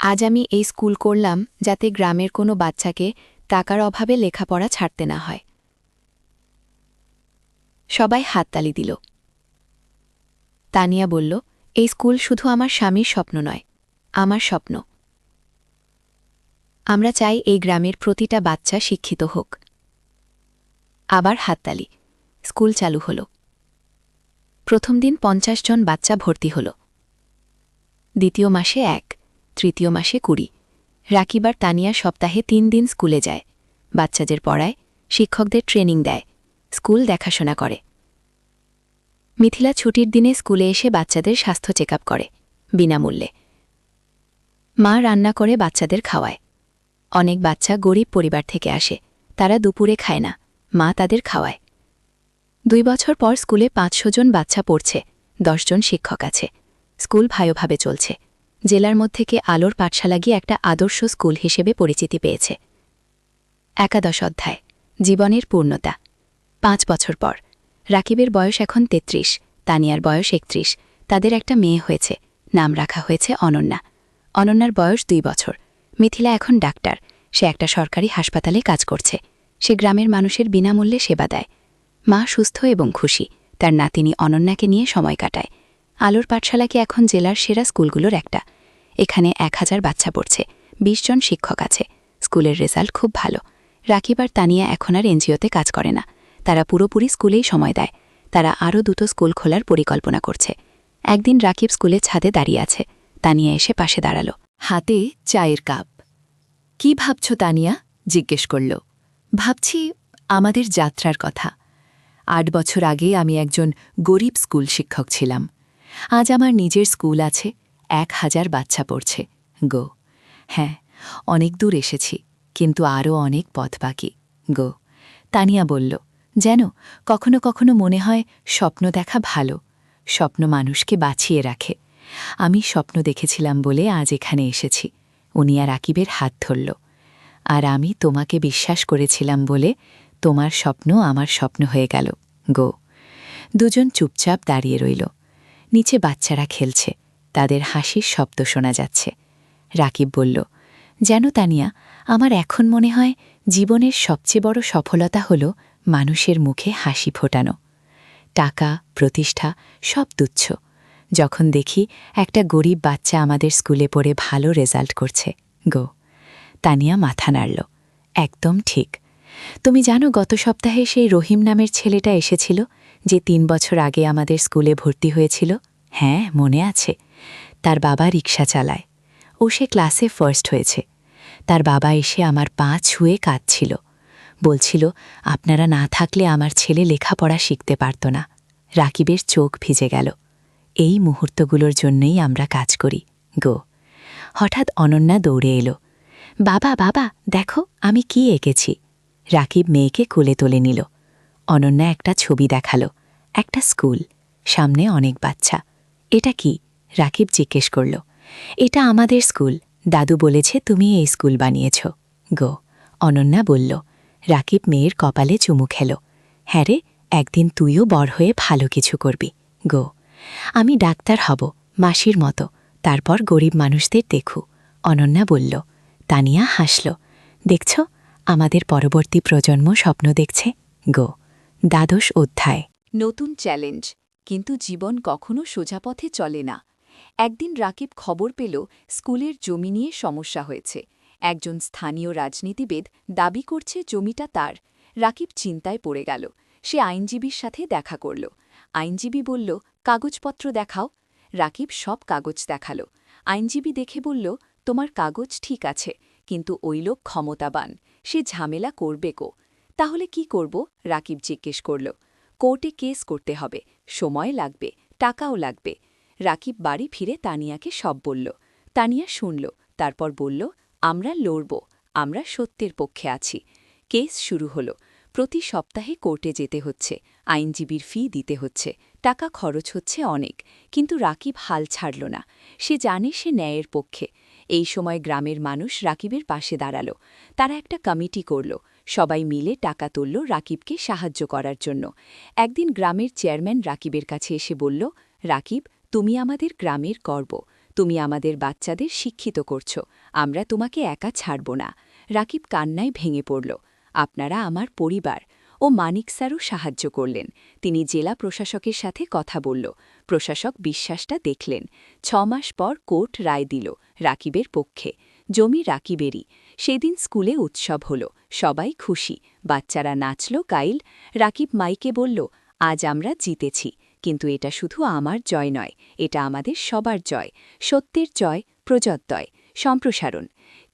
আজ আমি এই স্কুল করলাম যাতে গ্রামের কোনো বাচ্চাকে টাকার অভাবে লেখাপড়া ছাড়তে না হয়। সবাই হাততালি দিল। তানিয়া বলল, এই স্কুল শুধু আমার স্বামীর স্বপ্ন নয়, আমার স্বপ্ন। আমরা চাই এই গ্রামের প্রতিটা বাচ্চা শিক্ষিত হোক। আবার হাততালি। স্কুল চালু হল। প্রথম দিন ৫০ জন বাচ্চা ভর্তি হল। দ্বিতীয় মাসে ১, তৃতীয় মাসে ২০। রাকিব আর তানিয়া সপ্তাহে ৩ দিন স্কুলে যায়। বাচ্চাদের পড়ায়, শিক্ষকদের ট্রেনিং দেয়, স্কুল দেখাশোনা করে। মিথিলা ছুটির দিনে স্কুলে এসে বাচ্চাদের স্বাস্থ্য চেক আপ করে, বিনামূল্যে। মা রান্না করে বাচ্চাদের খাওয়ায়। অনেক বাচ্চা গরিব পরিবার থেকে আসে, তারা দুপুরে খায় না, মা তাদের খাওয়ায়। ২ বছর পর স্কুলে ৫০০ জন বাচ্চা পড়ছে, ১০ জন শিক্ষক আছে। স্কুল ভালোভাবে চলছে। জেলার মধ্যে আলোর পাঠশালা গিয়ে একটা আদর্শ স্কুল হিসেবে পরিচিতি পেয়েছে। একাদশ অধ্যায়, জীবনের পূর্ণতা। ৫ বছর পর রাকিবের বয়স এখন ৩৩, তানিয়ার বয়স ৩১। তাদের একটা মেয়ে হয়েছে, নাম রাখা হয়েছে অনন্যা। অনন্যার বয়স ২ বছর। মিথিলা এখন ডাক্তার, সে একটা সরকারি হাসপাতালে কাজ করছে। সে গ্রামের মানুষের বিনামূল্যে সেবা দেয়। মা সুস্থ এবং খুশি, তার নাতিনী অনন্যাকে নিয়ে সময় কাটায়। আলোর পাঠশালা কি এখন জেলার সেরা স্কুলগুলোর একটা। এখানে ১,০০০ বাচ্চা পড়ছে, ২০ জন শিক্ষক আছে। স্কুলের রেজাল্ট খুব ভালো। রাকিব আর তানিয়া এখন আর এনজিওতে কাজ করে না, তারা পুরোপুরি স্কুলেই সময় দেয়। তারা আরও ২টো স্কুল খোলার পরিকল্পনা করছে। একদিন রাকিব স্কুলের ছাদে দাঁড়িয়ে আছে, তানিয়া এসে পাশে দাঁড়াল। হাতে চায়ের কাপ। কি ভাবছ তানিয়া? জিজ্ঞেস করল। ভাবছি আমাদের যাত্রার কথা। ৮ বছর আগে আমি একজন গরিব স্কুল শিক্ষক ছিলাম। আজ আমার নিজের স্কুল আছে, ১,০০০ বাচ্চা পড়ছে। গো হ্যাঁ, অনেক দূর এসেছি, কিন্তু আরও অনেক পথ বাকি। গো তানিয়া বলল, যেন কখনো কখনো মনে হয় স্বপ্ন দেখা ভালো, স্বপ্ন মানুষকে বাঁচিয়ে রাখে। আমি স্বপ্ন দেখেছিলাম বলে আজ এখানে এসেছি। উনি আর রাকিবের হাত ধরল। আর আমি তোমাকে বিশ্বাস করেছিলাম বলে তোমার স্বপ্ন আমার স্বপ্ন হয়ে গেল। গো। দুজন চুপচাপ দাঁড়িয়ে রইল। নিচে বাচ্চারা খেলছে, তাদের হাসির শব্দ শোনা যাচ্ছে। রাকিব বলল, যেন তানিয়া, আমার এখন মনে হয় জীবনের সবচেয়ে বড় সফলতা হল মানুষের মুখে হাসি ফোটানো। টাকা, প্রতিষ্ঠা সব তুচ্ছ যখন দেখি একটা গরিব বাচ্চা আমাদের স্কুলে পড়ে ভালো রেজাল্ট করছে। গো। তানিয়া মাথা নাড়ল। একদম ঠিক। তুমি জানো গত সপ্তাহে সেই রহিম নামের ছেলেটা এসেছিল, যে ৩ বছর আগে আমাদের স্কুলে ভর্তি হয়েছিল? হ্যাঁ, মনে আছে। তার বাবা রিকশা চালায়। ও সে ক্লাসে ফার্স্ট হয়েছে। তার বাবা এসে আমার পা ছুঁয়ে কাঁদছিল, বলছিল আপনারা না থাকলে আমার ছেলে লেখাপড়া শিখতে পারত না। রাকিবের চোখ ভিজে গেল। এই মুহূর্তগুলোর জন্যই আমরা কাজ করি। গো। হঠাৎ অনন্যা দৌড়ে এলো। বাবা বাবা, দেখো আমি কি এঁকেছি। রাকিব মেয়েকে কোলে তুলে নিল। অনন্যা একটা ছবি দেখালো, একটা স্কুল, সামনে অনেক বাচ্চা। এটা কি? রাকিব জিজ্ঞেস করল। এটা আমাদের স্কুল, দাদু বলেছে তুমি এই স্কুল বানিয়েছ। গো। অনন্যা বলল। রাকিব মেয়ের কপালে চুমু খেল। হ্যাঁ রে, একদিন তুইও বড় হয়ে ভালো কিছু করবি। গো। আমি ডাক্তার হব, মাসির মতো, তারপর গরিব মানুষদের দেখু। অনন্যা বলল। তানিয়া হাসল। দেখছ, আমাদের পরবর্তী প্রজন্ম স্বপ্ন দেখছে। গো। দ্বাদশ অধ্যায়। নতুন চ্যালেঞ্জ, কিন্তু জীবন কখনো সোজা পথে চলে না। একদিন রাকিব খবর পেল স্কুলের জমি নিয়ে সমস্যা হয়েছে। একজন স্থানীয় রাজনীতিবিদ দাবি করছে জমিটা তার। রাকিব চিন্তায় পড়ে গেল। সে আইনজীবীর সাথে দেখা করল। আইনজীবী বলল, কাগজপত্র দেখাও। রাকিব সব কাগজ দেখাল। আইনজীবী দেখে বলল, তোমার কাগজ ঠিক আছে, কিন্তু ওই লোক ক্ষমতাবান, সে ঝামেলা করবে কো। তাহলে কি করব? রাকিব জিজ্ঞেস করল। কোর্টে কেস করতে হবে, সময় লাগবে, টাকাও লাগবে। রাকিব বাড়ি ফিরে তানিয়াকে সব বলল। তানিয়া শুনল, তারপর বলল, আমরা লড়ব, আমরা সত্যের পক্ষে আছি। কেস শুরু হলো। প্রতি সপ্তাহে কোর্টে যেতে হচ্ছে, আইনজীবীর ফি দিতে হচ্ছে, টাকা খরচ হচ্ছে অনেক, কিন্তু রাকিব হাল ছাড়ল না। সে জানে সে ন্যায়ের পক্ষে। এই সময় গ্রামের মানুষ রাকিবের পাশে দাঁড়াল। তারা একটা কমিটি করল, সবাই মিলে টাকা তুলল রাকিবকে সাহায্য করার জন্য। একদিন গ্রামের চেয়ারম্যান রাকিবের কাছে এসে বলল, রাকিব, তুমি আমাদের গ্রামের গর্ব, তুমি আমাদের বাচ্চাদের শিক্ষিত করছ, আমরা তোমাকে একা ছাড়ব না। রাকিব কান্নায় ভেঙে পড়ল। আপনারা আমার পরিবার, ও মানিক স্যারও সাহায্য করলেন। তিনি জেলা প্রশাসকের সাথে কথা বলল। প্রশাসক বিশ্বাসটা দেখলেন। 6 মাস পর কোর্ট রায় দিল রাকিবের পক্ষে। জমি রাকিবেরই। সেদিন স্কুলে উৎসব হল। সবাই খুশি। বাচ্চারা নাচল, গাইল। রাকিব মাইকে বলল, আজ আমরা জিতেছি, কিন্তু এটা শুধু আমার জয় নয়, এটা আমাদের সবার জয়। সত্যের জয়, প্রযোদয়, সম্প্রসারণ।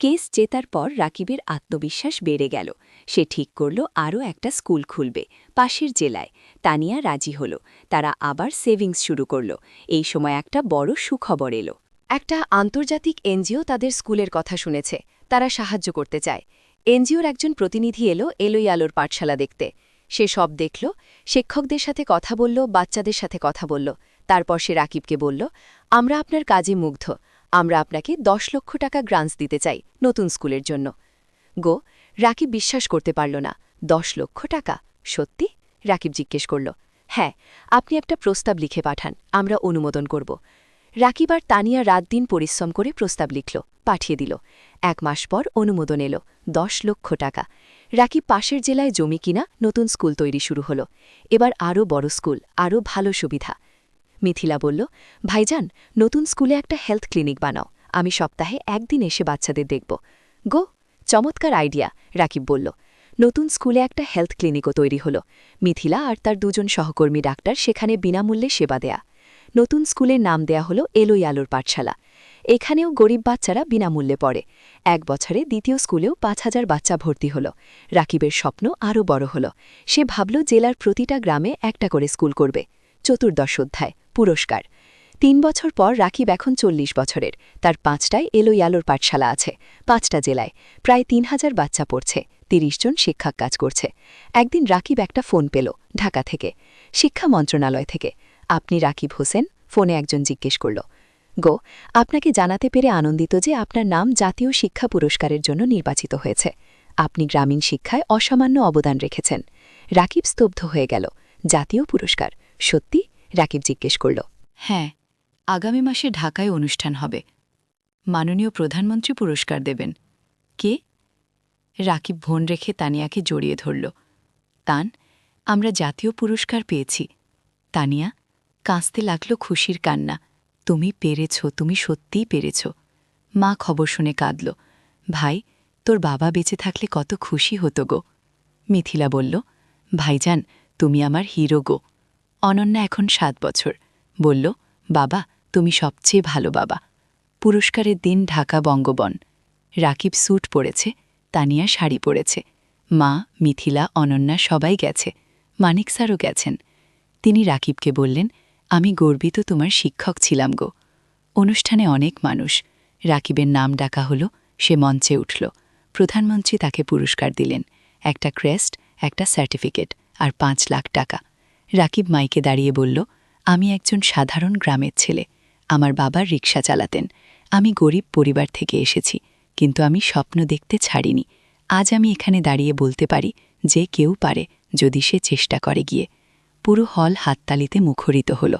কেস জেতার পর রাকিবের আত্মবিশ্বাস বেড়ে গেল। সে ঠিক করল আরও একটা স্কুল খুলবে, পাশের জেলায়। তানিয়া রাজি হল। তারা আবার সেভিংস শুরু করল। এই সময় একটা বড় সুখবর এলো। একটা আন্তর্জাতিক এনজিও তাদের স্কুলের কথা শুনেছে। তারা সাহায্য করতে চায়। এনজিওর একজন প্রতিনিধি এলোই আলোর পাঠশালা দেখতে। সে সব দেখল, শিক্ষকদের সাথে কথা বলল, বাচ্চাদের সাথে কথা বলল। তারপর সে রাকিবকে বলল, আমরা আপনার কাজে মুগ্ধ। আমরা আপনাকে 10 লক্ষ টাকা গ্রান্টস দিতে চাই নতুন স্কুলের জন্য। রাকিব বিশ্বাস করতে পারল না। 10 লক্ষ টাকা? সত্যি? রাকিব জিজ্ঞেস করল। হ্যাঁ, আপনি একটা প্রস্তাব লিখে পাঠান, আমরা অনুমোদন করব। রাকিব আর তানিয়া রাত দিন পরিশ্রম করে প্রস্তাব লিখল, পাঠিয়ে দিল। 1 মাস পর অনুমোদন এলো। 10 লক্ষ টাকা। রাকিব পাশের জেলায় জমি কিনা, নতুন স্কুল তৈরি শুরু হল। এবার আরও বড় স্কুল, আরও ভালো সুবিধা। মিথিলা বলল, ভাইজান, নতুন স্কুলে একটা হেলথ ক্লিনিক বানাও। আমি সপ্তাহে 1 দিন এসে বাচ্চাদের দেখব। চমৎকার আইডিয়া, রাকিব বলল। নতুন স্কুলে একটা হেলথ ক্লিনিকও তৈরি হল। মিথিলা আর তার 2 জন সহকর্মী ডাক্তার সেখানে বিনামূল্যে সেবা দেয়া। নতুন স্কুলের নাম দেয়া হল এলোই আলোর পাঠশালা। এখানেও গরিব বাচ্চারা বিনামূল্যে পড়ে। 1 বছরে দ্বিতীয় স্কুলেও 5000 বাচ্চা ভর্তি হল। রাকিবের স্বপ্ন আরও বড় হল। সে ভাবল জেলার প্রতিটা গ্রামে একটা করে স্কুল করবে। 14 অধ্যায়, পুরস্কার। 3 বছর পর রাকিব এখন 40 বছরের। তার 5টায় এলোই আলোর পাঠশালা আছে। 5টা জেলায় প্রায় 3000 বাচ্চা পড়ছে। 30 জন শিক্ষক কাজ করছে। একদিন রাকিব একটা ফোন পেল, ঢাকা থেকে, শিক্ষা মন্ত্রণালয় থেকে। আপনি রাকিব হোসেন? ফোনে একজন জিজ্ঞেস করল। আপনাকে জানাতে পেরে আনন্দিত যে আপনার নাম জাতীয় শিক্ষা পুরস্কারের জন্য নির্বাচিত হয়েছে। আপনি গ্রামীণ শিক্ষায় অসামান্য অবদান রেখেছেন। রাকিব স্তব্ধ হয়ে গেল। জাতীয় পুরস্কার? সত্যি? রাকিব জিজ্ঞেস করল। হ্যাঁ, আগামী মাসে ঢাকায় অনুষ্ঠান হবে। মাননীয় প্রধানমন্ত্রী পুরস্কার দেবেন। কে? রাকিব ফোন রেখে তানিয়াকে জড়িয়ে ধরল। তান, আমরা জাতীয় পুরস্কার পেয়েছি। তানিয়া কাঁদতে লাগল খুশির কান্না। তুমি পেরেছ, তুমি সত্যিই পেরেছ। মা খবর শুনে কাঁদল। ভাই, তোর বাবা বেঁচে থাকলে কত খুশি হতো গো। মিথিলা বলল, ভাইজান, তুমি আমার হিরো গো। অনন্যা এখন 7 বছর। বলল, বাবা, তুমি সবচেয়ে ভালো বাবা। পুরস্কারের দিন ঢাকা বঙ্গবন। রাকিব স্যুট পরেছে, তানিয়া শাড়ি পরেছে। মা, মিথিলা, অনন্যা সবাই গেছে। মানিক স্যারও গেছেন। তিনি রাকিবকে বললেন, আমি গর্বিত তোমার শিক্ষক ছিলাম গো। অনুষ্ঠানে অনেক মানুষ। রাকিবের নাম ডাকা হলো। সে মঞ্চে উঠল। প্রধানমন্ত্রী তাকে পুরস্কার দিলেন। একটা ক্রেস্ট, একটা সার্টিফিকেট আর 5 লাখ টাকা। রাকিব মাইকে দাঁড়িয়ে বলল, আমি একজন সাধারণ গ্রামের ছেলে। আমার বাবার রিকশা চালাতেন। আমি গরিব পরিবার থেকে এসেছি, কিন্তু আমি স্বপ্ন দেখতে ছাড়িনি। আজ আমি এখানে দাঁড়িয়ে বলতে পারি যে কেউ পারে, যদি সে চেষ্টা করে গিয়ে। পুরো হল হাততালিতে মুখরিত হল।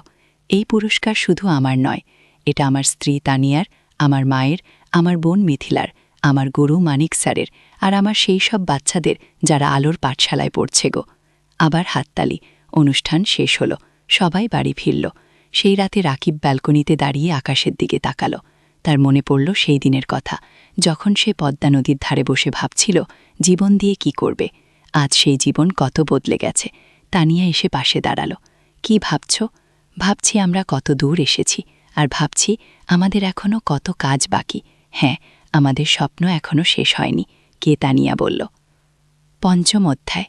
এই পুরস্কার শুধু আমার নয়, এটা আমার স্ত্রী তানিয়ার, আমার মায়ের, আমার বোন মিথিলার, আমার গুরু মানিক স্যারের, আর আমার সেই সব বাচ্চাদের যারা আলোর পাঠশালায় পড়ছে গো। আবার হাততালি। অনুষ্ঠান শেষ হল। সবাই বাড়ি ফিরল। সেই রাতে রাকিব ব্যালকনিতে দাঁড়িয়ে আকাশের দিকে তাকাল। তার মনে পড়ল সেই দিনের কথা, যখন সে পদ্মা নদীর ধারে বসে ভাবছিল জীবন দিয়ে কি করবে। আজ সেই জীবন কত বদলে গেছে। তানিয়া এসে পাশে দাঁড়াল। কি ভাবছ? ভাবছি আমরা কত দূর এসেছি, আর ভাবছি আমাদের এখনও কত কাজ বাকি। হ্যাঁ, আমাদের স্বপ্ন এখনও শেষ হয়নি। কে? তানিয়া বলল। 5ম অধ্যায়,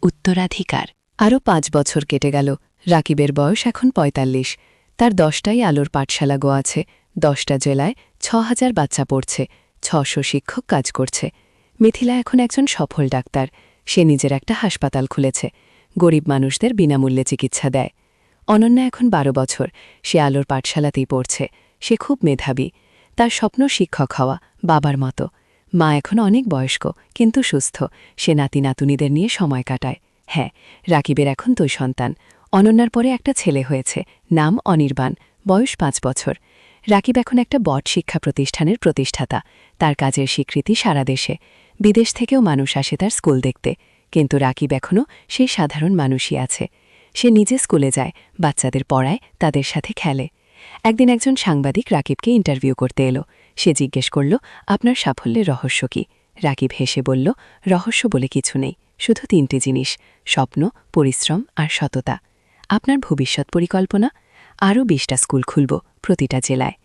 উত্তরাধিকার। আরও 5 বছর কেটে গেল। রাকিবের বয়স এখন 45। তার 10টাই আলোর পাঠশালা গো আছে। 10টা জেলায় 6000 বাচ্চা পড়ছে। 600 শিক্ষক কাজ করছে। মিথিলা এখন একজন সফল ডাক্তার। সে নিজের একটা হাসপাতাল খুলেছে। গরিব মানুষদের বিনামূল্যে চিকিৎসা দেয়। অনন্যা এখন 12 বছর। সে আলোর পাঠশালাতেই পড়ছে। সে খুব মেধাবী। তার স্বপ্ন শিক্ষক হওয়া, বাবার মতো। মা এখন অনেক বয়স্ক, কিন্তু সুস্থ। সে নাতি নাতুনিদের নিয়ে সময় কাটায়। হ্যাঁ, রাকিবের এখন 2 সন্তান। অনন্যার পরে একটা ছেলে হয়েছে, নাম অনির্বাণ, বয়স 5 বছর। রাকিব এখন একটা বট শিক্ষা প্রতিষ্ঠানের প্রতিষ্ঠাতা। তার কাজের স্বীকৃতি সারা দেশে। বিদেশ থেকেও মানুষ আসে তার স্কুল দেখতে। কিন্তু রাকিব এখনও সেই সাধারণ মানুষই আছে। সে নিজে স্কুলে যায়, বাচ্চাদের পড়ায়, তাদের সাথে খেলে। একদিন একজন সাংবাদিক রাকিবকে ইন্টারভিউ করতে এলো। সে জিজ্ঞেস করল, আপনার সাফল্যের রহস্য কি? রাকিব হেসে বলল, রহস্য বলে কিছু নেই, শুধু 3টি জিনিস: স্বপ্ন, পরিশ্রম আর সততা। আপনার ভবিষ্যৎ পরিকল্পনা? আরও 20টা স্কুল খুলব, প্রতিটা জেলায়,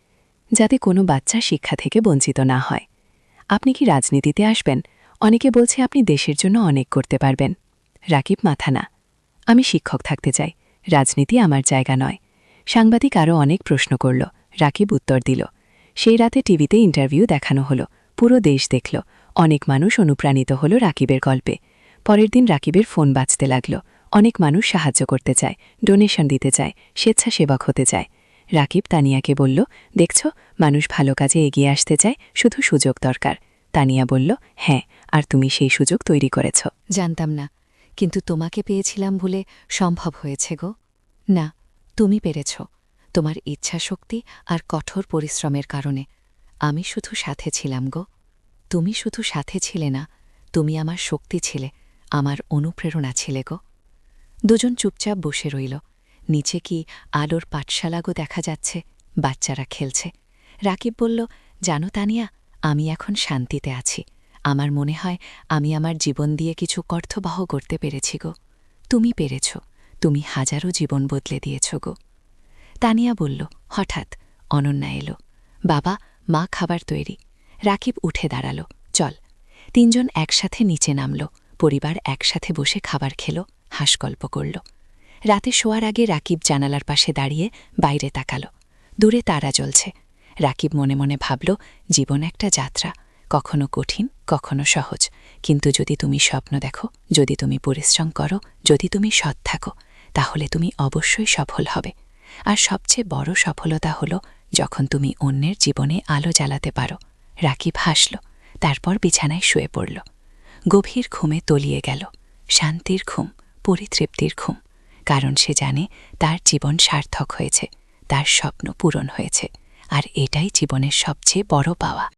যাতে কোনো বাচ্চা শিক্ষা থেকে বঞ্চিত না হয়। আপনি কি রাজনীতিতে আসবেন? অনেকে বলছে আপনি দেশের জন্য অনেক করতে পারবেন। রাকিব মাথা না। আমি শিক্ষক থাকতে চাই, রাজনীতি আমার জায়গা নয়। সাংবাদিক আরও অনেক প্রশ্ন করল। রাকিব উত্তর দিল। সেই রাতে টিভিতে ইন্টারভিউ দেখানো হলো। পুরো দেশ দেখল। অনেক মানুষ অনুপ্রাণিত হল রাকিবের গল্পে। পরের দিন রাকিবের ফোন বাজতে লাগল। অনেক মানুষ সাহায্য করতে চায়, ডোনেশন দিতে চায়, স্বেচ্ছাসেবক হতে চায়। রাকিব তানিয়াকে বলল, দেখছ, মানুষ ভালো কাজে এগিয়ে আসতে চায়, শুধু সুযোগ দরকার। তানিয়া বলল, হ্যাঁ, আর তুমি সেই সুযোগ তৈরি করেছ। জানতাম না, কিন্তু তোমাকে পেয়েছিলাম বলে সম্ভব হয়েছে গো। না, তুমি পেরেছ, তোমার ইচ্ছাশক্তি আর কঠোর পরিশ্রমের কারণে। আমি শুধু সাথে ছিলাম গো। তুমি শুধু সাথে ছিলে না, তুমি আমার শক্তি ছিলে, আমার অনুপ্রেরণা ছিলে গো। দুজন চুপচাপ বসে রইল। নিচে কি আলোর পাঠশালাগো দেখা যাচ্ছে, বাচ্চারা খেলছে। রাকিব বলল, জানো তানিয়া, আমি এখন শান্তিতে আছি। আমার মনে হয় আমি আমার জীবন দিয়ে কিছু অর্থবহ করতে পেরেছি গো। তুমি পেরেছ, তুমি হাজারো জীবন বদলে দিয়েছ গো। তানিয়া বলল। হঠাৎ অনন্যা এলো। বাবা, মা খাবার তৈরি। রাকিব উঠে দাঁড়াল। চল। 3 জন একসাথে নিচে নামল। পরিবার একসাথে বসে খাবার খেল, হাসগল্প করল। রাতে শোয়ার আগে রাকিব জানালার পাশে দাঁড়িয়ে বাইরে তাকাল। দূরে তারা জ্বলছে। রাকিব মনে মনে ভাবল, জীবন একটা যাত্রা, কখনো কঠিন, কখনো সহজ। কিন্তু যদি তুমি স্বপ্ন দেখো, যদি তুমি পরিশ্রম করো, যদি তুমি সৎ থাকো, তাহলে তুমি অবশ্যই সফল হবে। আর সবচেয়ে বড় সফলতা হলো যখন তুমি অন্যের জীবনে আলো জ্বালাতে পারো। রাকিব হাসল, তারপর বিছানায় শুয়ে পড়ল। গভীর ঘুমে তলিয়ে গেল। শান্তির ঘুম, পরিতৃপ্তির ঘুম। কারণ সে জানে তার জীবন সার্থক হয়েছে, তার স্বপ্ন পূরণ হয়েছে। আর এটাই জীবনের সবচেয়ে বড় পাওয়া।